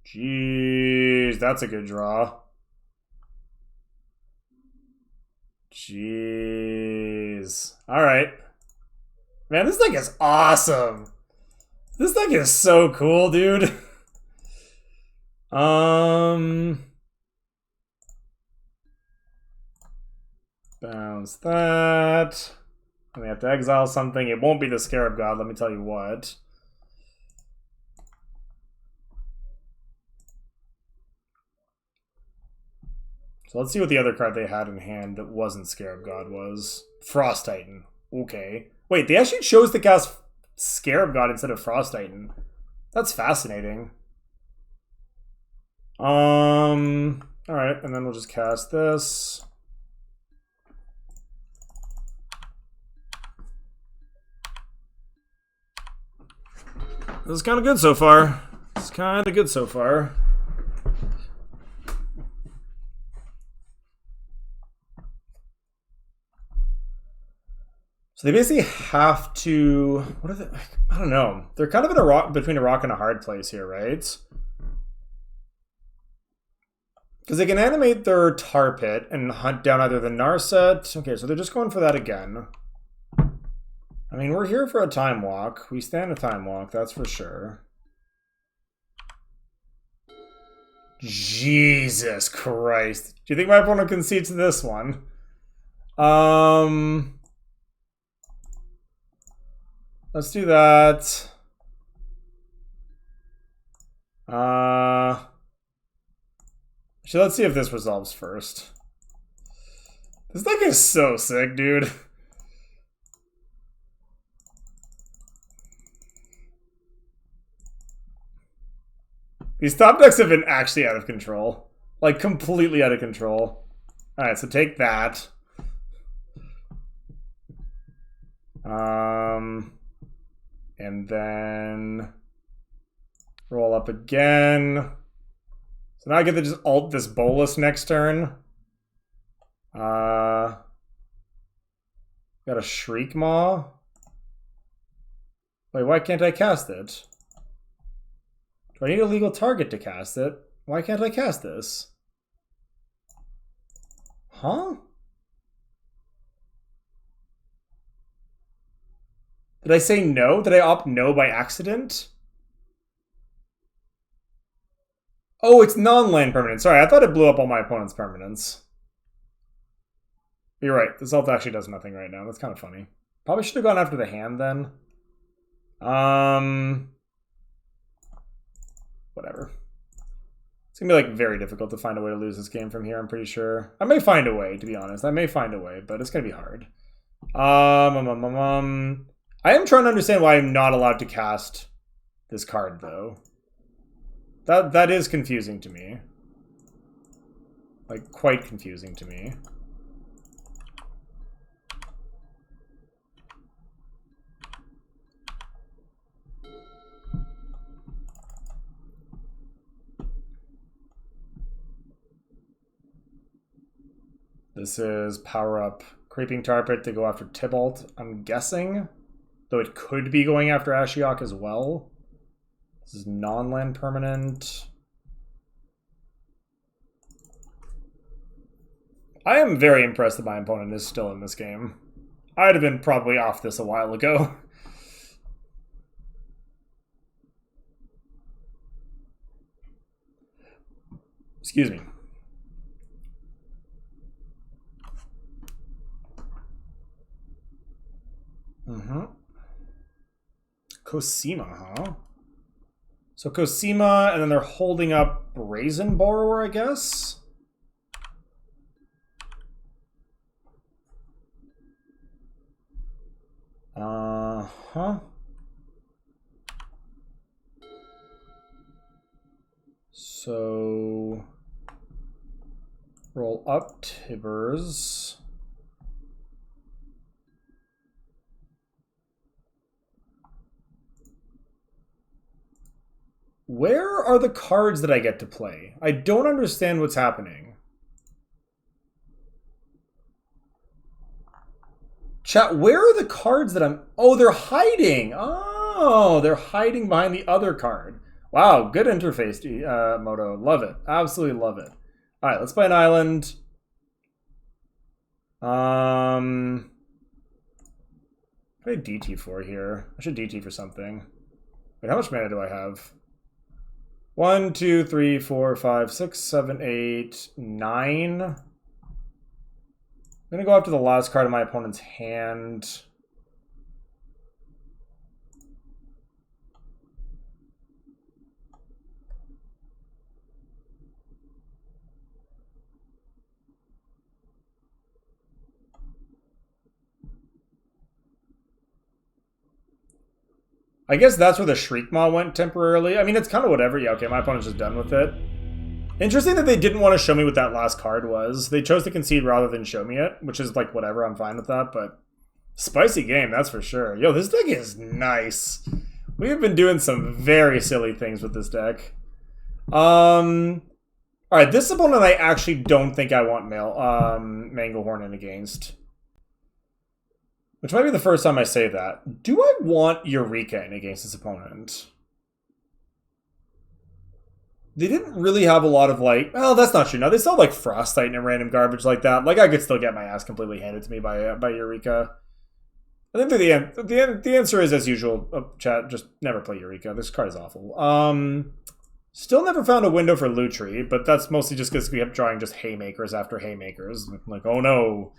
Jeez, that's a good draw. Jeez. Alright. Man, this deck is awesome. This deck is so cool, dude. Bounce that. And we have to exile something. It won't be the Scarab God, let me tell you what. So let's see what the other card they had in hand that wasn't Scarab God was. Frost Titan. Okay. Wait, they actually chose to cast Scarab God instead of Frost Titan. That's fascinating. Alright, and then we'll just cast this. This is kind of good so far. It's kind of good so far. So they basically have to. What are they? I don't know. They're kind of in a rock between a rock and a hard place here, right? Because they can animate their tar pit and hunt down either the Narset. Okay, so they're just going for that again. I mean, we're here for a time walk. We stand a time walk, that's for sure. Jesus Christ. Do you think my opponent concedes this one? Let's do that. So let's see if this resolves first. This deck is so sick, dude. These top decks have been actually out of control. Like, completely out of control. Alright, so take that. And then roll up again. So now I get to just ult this Bolas next turn. Got a Shriek Maw. Wait, why can't I cast it? Do I need a legal target to cast it? Why can't I cast this? Huh? Did I say no? Did I opt no by accident? Oh, it's non-land permanent. Sorry, I thought it blew up all my opponent's permanents. You're right. This ult actually does nothing right now. That's kind of funny. Probably should have gone after the hand then. Whatever. It's gonna be like very difficult to find a way to lose this game from here, I'm pretty sure. I may find a way, to be honest. I may find a way, but it's gonna be hard. I am trying to understand why I'm not allowed to cast this card, though. That is confusing to me. Like, quite confusing to me. This is power up Creeping Tar Pit to go after Tybalt, I'm guessing. Though it could be going after Ashiok as well. This is non-land permanent. I am very impressed that my opponent is still in this game. I'd have been probably off this a while ago. Excuse me. Cosima, huh? So Cosima, and then they're holding up Brazen Borrower, I guess? Uh-huh. So roll up Tibbers. Where are the cards that I get to play? I don't understand what's happening. Chat, where are the cards that I'm... Oh, they're hiding. Oh, they're hiding behind the other card. Wow, good interface, Moto. Love it. Absolutely love it. All right, let's play an island. What do I DT for here? I should DT for something. Wait, how much mana do I have? 1, 2, 3, 4, 5, 6, 7, 8, 9. I'm gonna go after the last card of my opponent's hand. I guess that's where the Shriek Maw went temporarily. I mean, it's kind of whatever. Yeah, okay, my opponent's just done with it. Interesting that they didn't want to show me what that last card was. They chose to concede rather than show me it, which is like whatever, I'm fine with that, but spicy game, that's for sure. Yo, this deck is nice. We have been doing some very silly things with this deck. Alright, this opponent I actually don't think I want Manglehorn in against. Which might be the first time I say that. Do I want Eureka in against this opponent? They didn't really have a lot of, like... Well, that's not true. No, they still have, like, Frost Titan and random garbage like that. Like, I could still get my ass completely handed to me by Eureka. I think the answer is, as usual, chat, just never play Eureka. This card is awful. Still never found a window for Lutri, but that's mostly just because we kept drawing just Haymakers after Haymakers. Like, oh no.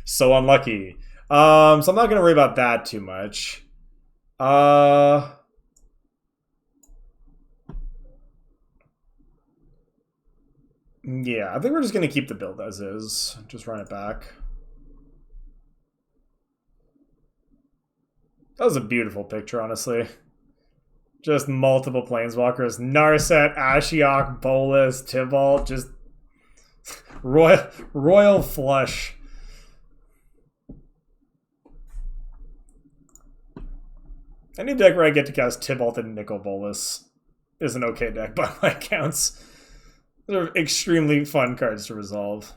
So unlucky. So I'm not going to worry about that too much. Yeah, I think we're just going to keep the build as is. Just run it back. That was a beautiful picture, honestly. Just multiple Planeswalkers. Narset, Ashiok, Bolas, Tibalt. Just royal flush. Any deck where I get to cast Tibalt and Nicol Bolas is an okay deck by my accounts. They're extremely fun cards to resolve.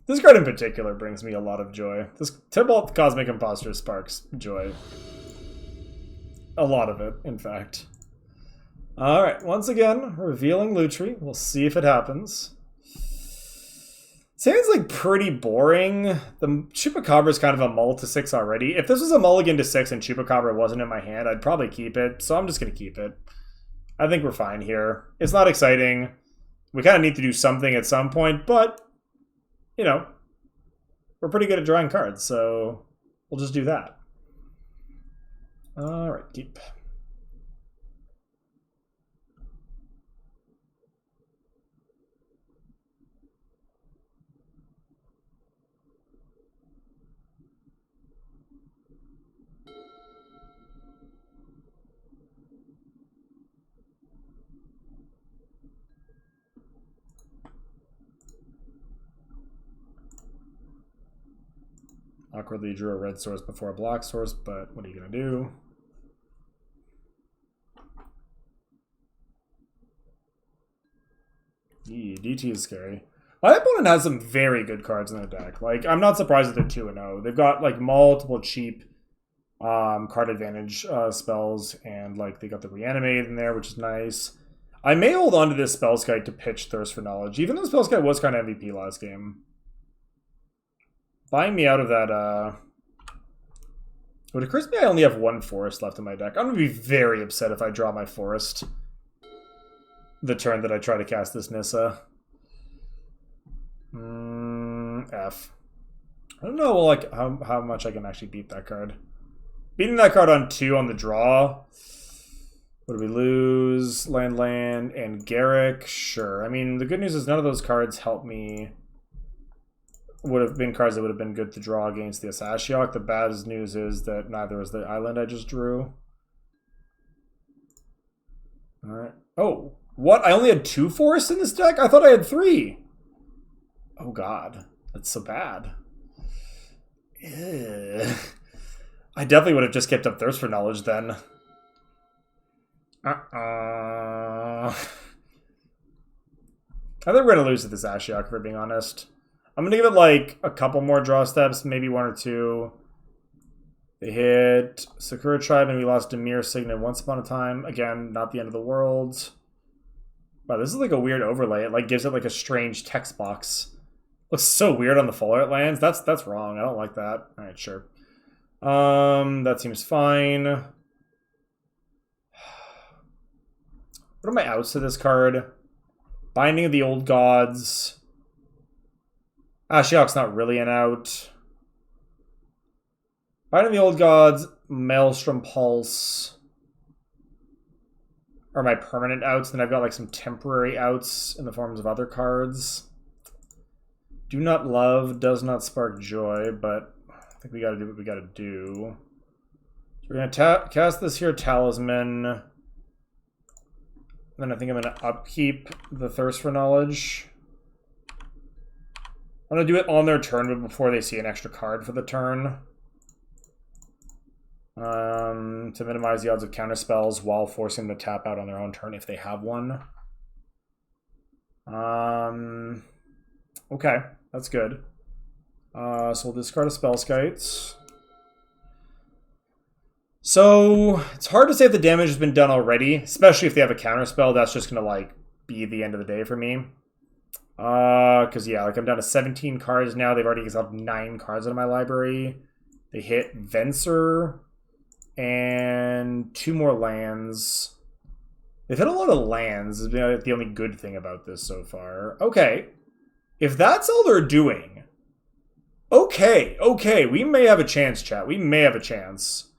This card in particular brings me a lot of joy. This Tibalt Cosmic Imposter sparks joy. A lot of it, in fact. Alright, once again, revealing Lutri. We'll see if it happens. Sounds like pretty boring. The Chupacabra is kind of a mull to 6 already. If this was a mulligan to 6 and Chupacabra wasn't in my hand, I'd probably keep it. So I'm just going to keep it. I think we're fine here. It's not exciting. We kind of need to do something at some point, but, you know, we're pretty good at drawing cards, so we'll just do that. All right, keep. Awkwardly drew a red source before a black source, but what are you going to do? DT is scary. My opponent has some very good cards in the deck. Like, I'm not surprised that they're 2-0. They've got, like, multiple cheap card advantage spells, and, like, they got the Reanimate in there, which is nice. I may hold on to this Spellskite to pitch Thirst for Knowledge, even though Spellskite was kind of MVP last game. Buying me out of that, would it occurs to me I only have one forest left in my deck. I'm going to be very upset if I draw my forest the turn that I try to cast this Nissa. F. I don't know like how much I can actually beat that card. Beating that card on 2 on the draw. What do we lose? Land, and Garrick. Sure. I mean, the good news is none of those cards help me. Would have been cards that would have been good to draw against the Ashiok. The bad news is that neither is the island I just drew. Alright. Oh, what? I only had 2 forests in this deck? I thought I had 3. Oh god. That's so bad. Ugh. I definitely would have just kept up Thirst for Knowledge then. I think we're going to lose to this Ashiok, for being honest. I'm going to give it, like, a couple more draw steps, maybe 1 or 2. They hit Sakura Tribe, and we lost Dimir Signet once upon a time. Again, not the end of the world. Wow, this is, like, a weird overlay. It, like, gives it, like, a strange text box. Looks so weird on the full art lands. That's wrong. I don't like that. All right, sure. That seems fine. What are my outs to this card? Binding of the Old Gods. Ashiok's not really an out. Binding of the Old Gods, Maelstrom Pulse are my permanent outs. Then I've got like some temporary outs in the forms of other cards. Do Not Love does not spark joy, but think we gotta do what we gotta do. So we're gonna cast this here Talisman. Then I think I'm gonna upkeep the Thirst for Knowledge. I'm gonna do it on their turn, but before they see an extra card for the turn. To minimize the odds of counter spells while forcing them to tap out on their own turn if they have one. Okay, that's good. So we'll discard a Spellskite. So it's hard to say if the damage has been done already, especially if they have a counter spell. That's just gonna like be the end of the day for me. Because yeah, like I'm down to 17 cards now. They've already exiled 9 cards out of my library. They hit Venser and 2 more lands. They've hit a lot of lands. Is the only good thing about this so far. Okay, if that's all they're doing, okay, we may have a chance, chat. We may have a chance.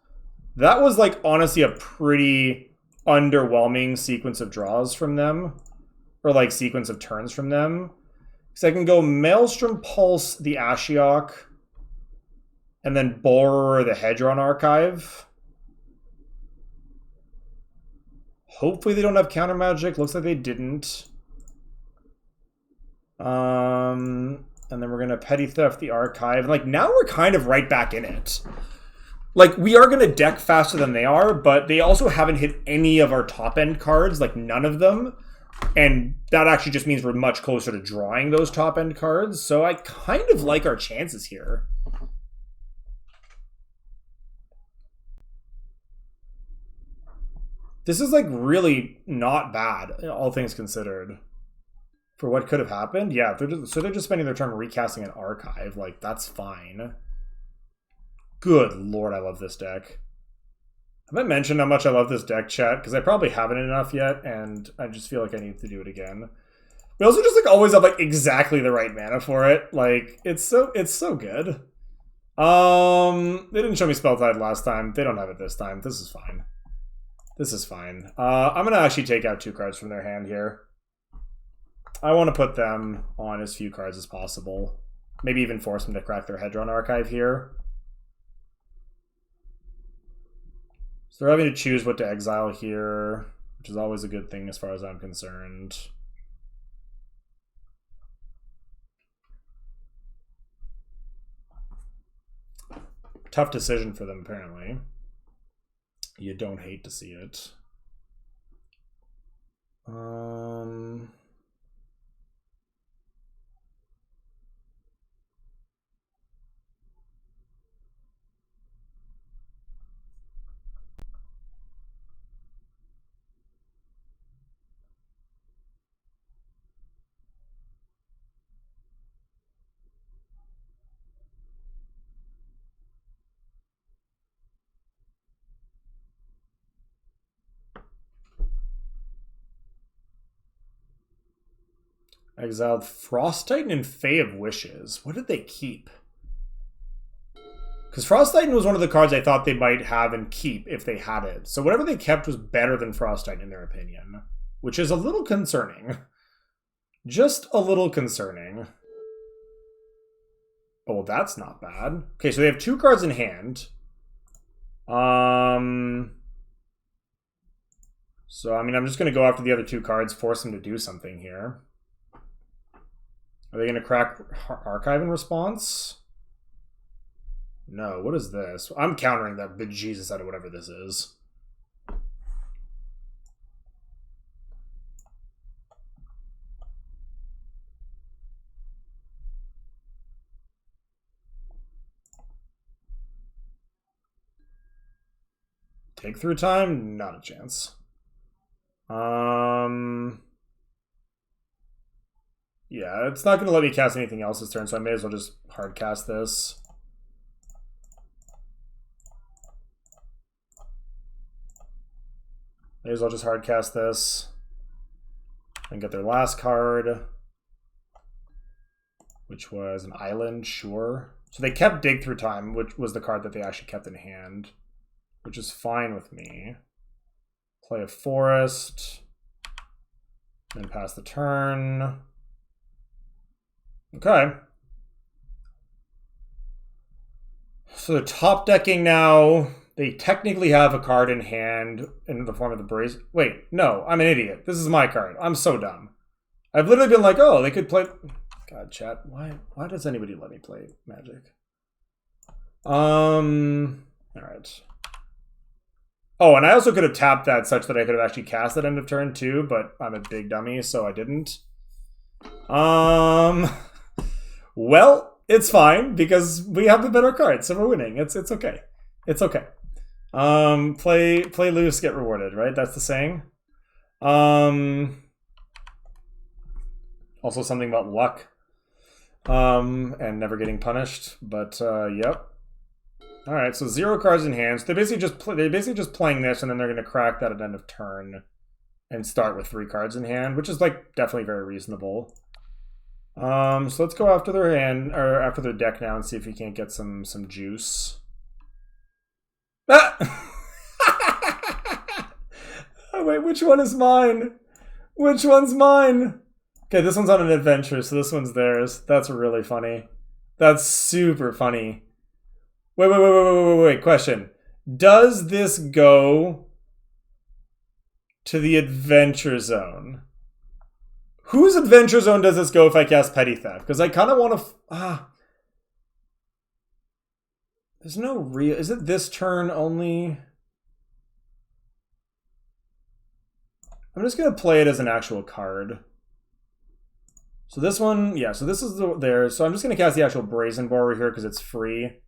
That was like honestly a pretty underwhelming sequence of draws from them. Or like sequence of turns from them. Because I can go Maelstrom Pulse the Ashiok. And then Borer the Hedron Archive. Hopefully they don't have counter magic. Looks like they didn't. And then we're gonna Petty Theft the Archive. And like now we're kind of right back in it. Like, we are going to deck faster than they are, but they also haven't hit any of our top-end cards, like none of them. And that actually just means we're much closer to drawing those top-end cards. So I kind of like our chances here. This is, like, really not bad, all things considered. For what could have happened? Yeah, they're just spending their turn recasting an archive. Like, that's fine. Good lord, I love this deck. I might mention how much I love this deck, chat, because I probably haven't enough yet, and I just feel like I need to do it again. We also just like always have like exactly the right mana for it. Like it's so good. They didn't show me Spelltide last time. They don't have it this time. This is fine. This is fine. I'm gonna actually take out 2 cards from their hand here. I want to put them on as few cards as possible. Maybe even force them to crack their Hedron Archive here. So they're having to choose what to exile here, which is always a good thing as far as I'm concerned. Tough decision for them, apparently. You don't hate to see it. Exiled Frost Titan and Fae of Wishes. What did they keep? Because Frost Titan was one of the cards I thought they might have and keep if they had it. So whatever they kept was better than Frost Titan in their opinion. Which is a little concerning. Just a little concerning. Oh, that's not bad. Okay, so they have 2 cards in hand. So, I mean, I'm just going to go after the other 2 cards, force them to do something here. Are they going to crack Archive in response? No, what is this? I'm countering that bejesus out of whatever this is. Take through time? Not a chance. Yeah, it's not going to let me cast anything else this turn, so I may as well just hard cast this. May as well just hard cast this. And get their last card. Which was an island, sure. So they kept Dig Through Time, which was the card that they actually kept in hand. Which is fine with me. Play a forest. Then pass the turn. Okay. So they're top decking now. They technically have a card in hand in the form of the brace. Wait, no, I'm an idiot. This is my card. I'm so dumb. I've literally been like, oh, they could play. God, chat. Why does anybody let me play Magic? All right. Oh, and I also could have tapped that such that I could have actually cast that end of turn too, but I'm a big dummy, so I didn't. Well, it's fine because we have the better card, so we're winning. It's okay. It's okay. Play loose, get rewarded, right? That's the saying. Also something about luck. And never getting punished, but yep. All right, so 0 cards in hand. So they're basically just playing this, and then they're going to crack that at end of turn and start with 3 cards in hand, which is like definitely very reasonable. So let's go after their hand or after their deck now and see if we can't get some juice. Ah! Oh, wait, which one is mine? Which one's mine? Okay, this one's on an adventure, so this one's theirs. That's really funny. That's super funny. Wait. Question. Does this go to the adventure zone? Whose adventure zone does this go if I cast Petty Theft? Because I kind of want to... There's no real... Is it this turn only? I'm just going to play it as an actual card. So this one... Yeah, so this is there. So I'm just going to cast the actual Brazen Borer here because it's free.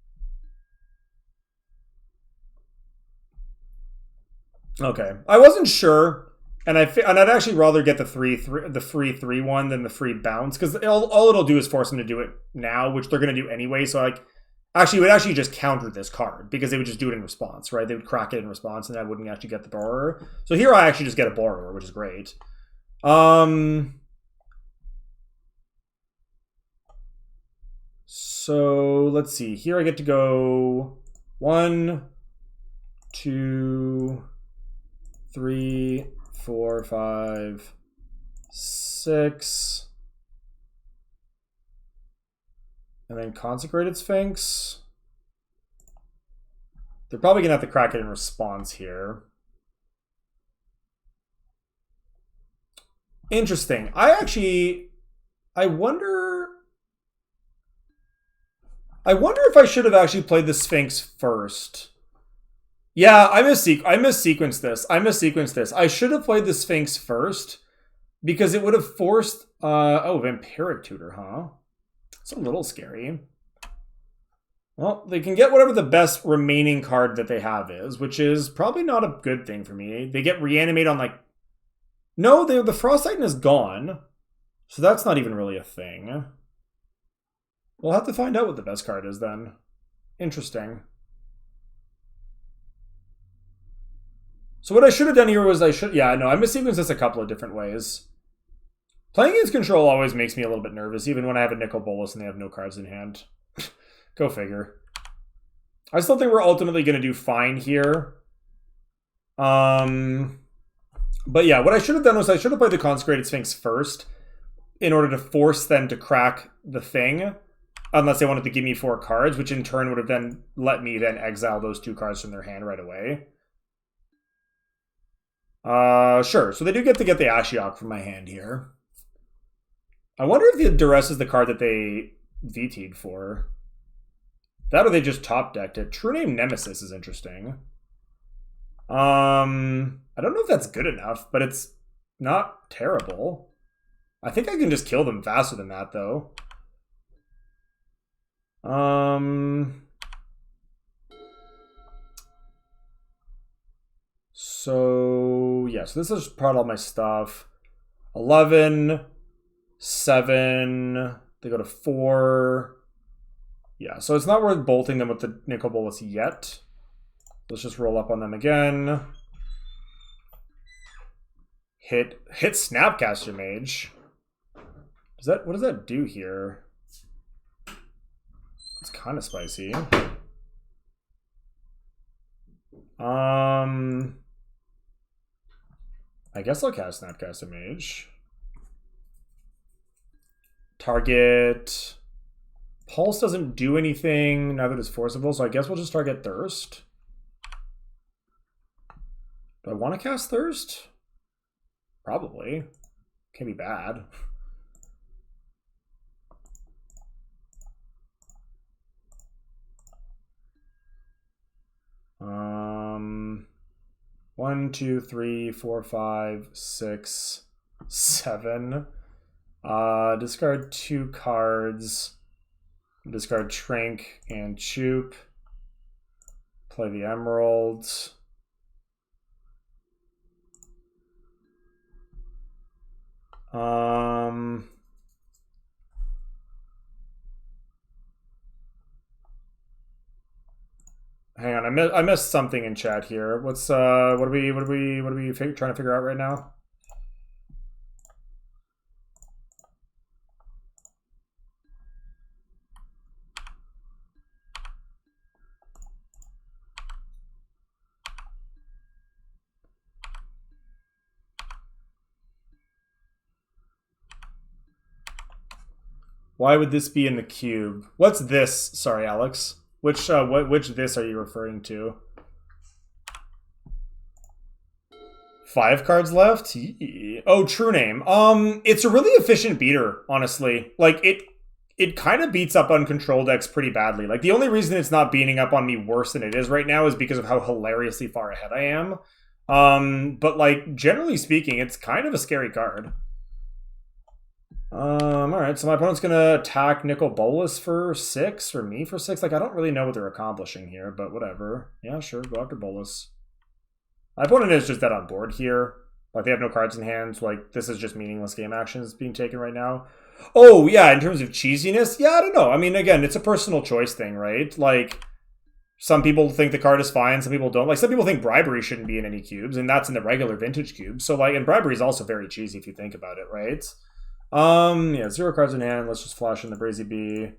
Okay, I wasn't sure, and I'd actually rather get the free 3 one than the free bounce because all it'll do is force them to do it now, which they're going to do anyway. So like, actually, it would actually just counter this card because they would just do it in response, right? They would crack it in response, and I wouldn't actually get the borrower. So here I actually just get a borrower, which is great. So let's see. Here I get to go 1, 2, 3, 4, 5, 6. And then Consecrated Sphinx. They're probably going to have to crack it in response here. Interesting. I wonder if I should have actually played the Sphinx first. Yeah, I missequenced this. I should have played the Sphinx first because it would have forced... oh, Vampiric Tutor, huh? It's a little scary. Well, they can get whatever the best remaining card that they have is, which is probably not a good thing for me. They get reanimate on like... No, the Frost Titan is gone. So that's not even really a thing. We'll have to find out what the best card is then. Interesting. So what I should have done here was yeah, no, I missequenced this a couple of different ways. Playing against control always makes me a little bit nervous, even when I have a nickel Bolas and they have no cards in hand. Go figure. I still think we're ultimately going to do fine here. But yeah, what I should have done was I should have played the Consecrated Sphinx first in order to force them to crack the thing, unless they wanted to give me 4 cards, which in turn would have then let me then exile those 2 cards from their hand right away. Sure. So they do get to get the Ashiok from my hand here. I wonder if the Duress is the card that they VT'd for. That or they just top decked it. True Name Nemesis is interesting. I don't know if that's good enough, but it's not terrible. I think I can just kill them faster than that, though. So, yeah, so this is part of all my stuff. 11, 7, they go to 4. Yeah, so it's not worth bolting them with the Nicol Bolas yet. Let's just roll up on them again. Hit Snapcaster Mage. What does that do here? It's kind of spicy. I guess I'll cast Snapcaster Mage. Target Pulse doesn't do anything, neither does Forcible, so I guess we'll just target Thirst. Do I want to cast Thirst? Probably. Can't be bad. One, two, three, four, 5, 6, 7. Discard 2 cards. Discard Trank and Choop. Play the Emeralds. Hang on, I missed something in chat here. What's what are we trying to figure out right now? Why would this be in the cube? What's this? Sorry, Alex. Which this are you referring to? 5 cards left? Oh, True Name. It's a really efficient beater, honestly. Like it kind of beats up uncontrolled decks pretty badly. Like the only reason it's not beating up on me worse than it is right now is because of how hilariously far ahead I am. But like generally speaking, it's kind of a scary card. Alright, so my opponent's gonna attack Nicol Bolas for 6, or me for 6. Like, I don't really know what they're accomplishing here, but whatever. Yeah, sure, go after Bolas. My opponent is just dead on board here. Like, they have no cards in hand, so, like, this is just meaningless game actions being taken right now. Oh, yeah, in terms of cheesiness, yeah, I don't know. I mean, again, it's a personal choice thing, right? Like, some people think the card is fine, some people don't. Like, some people think Bribery shouldn't be in any cubes, and that's in the regular vintage cubes. So, like, and Bribery is also very cheesy if you think about it, right? Yeah, 0 cards in hand. Let's just flash in the Brazy Bee.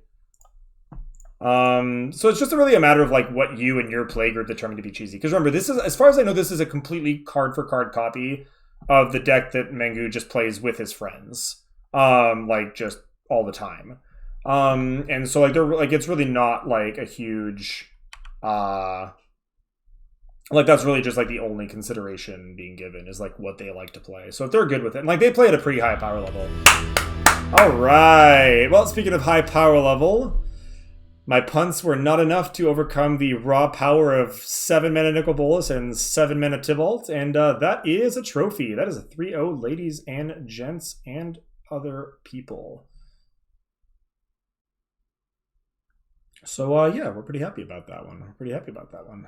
So it's just really a matter of like what you and your play group determine to be cheesy. Because remember, this is, as far as I know, this is a completely card for card copy of the deck that Mengu just plays with his friends. Like just all the time. And so like they're like it's really not like a huge like that's really just like the only consideration being given is like what they like to play. So if they're good with it, and like they play at a pretty high power level. All right. Well, speaking of high power level, my punts were not enough to overcome the raw power of 7 mana Nicol Bolas and 7 mana Tibalt, and that is a trophy. That is a 3-0, ladies and gents and other people. So yeah, we're pretty happy about that one.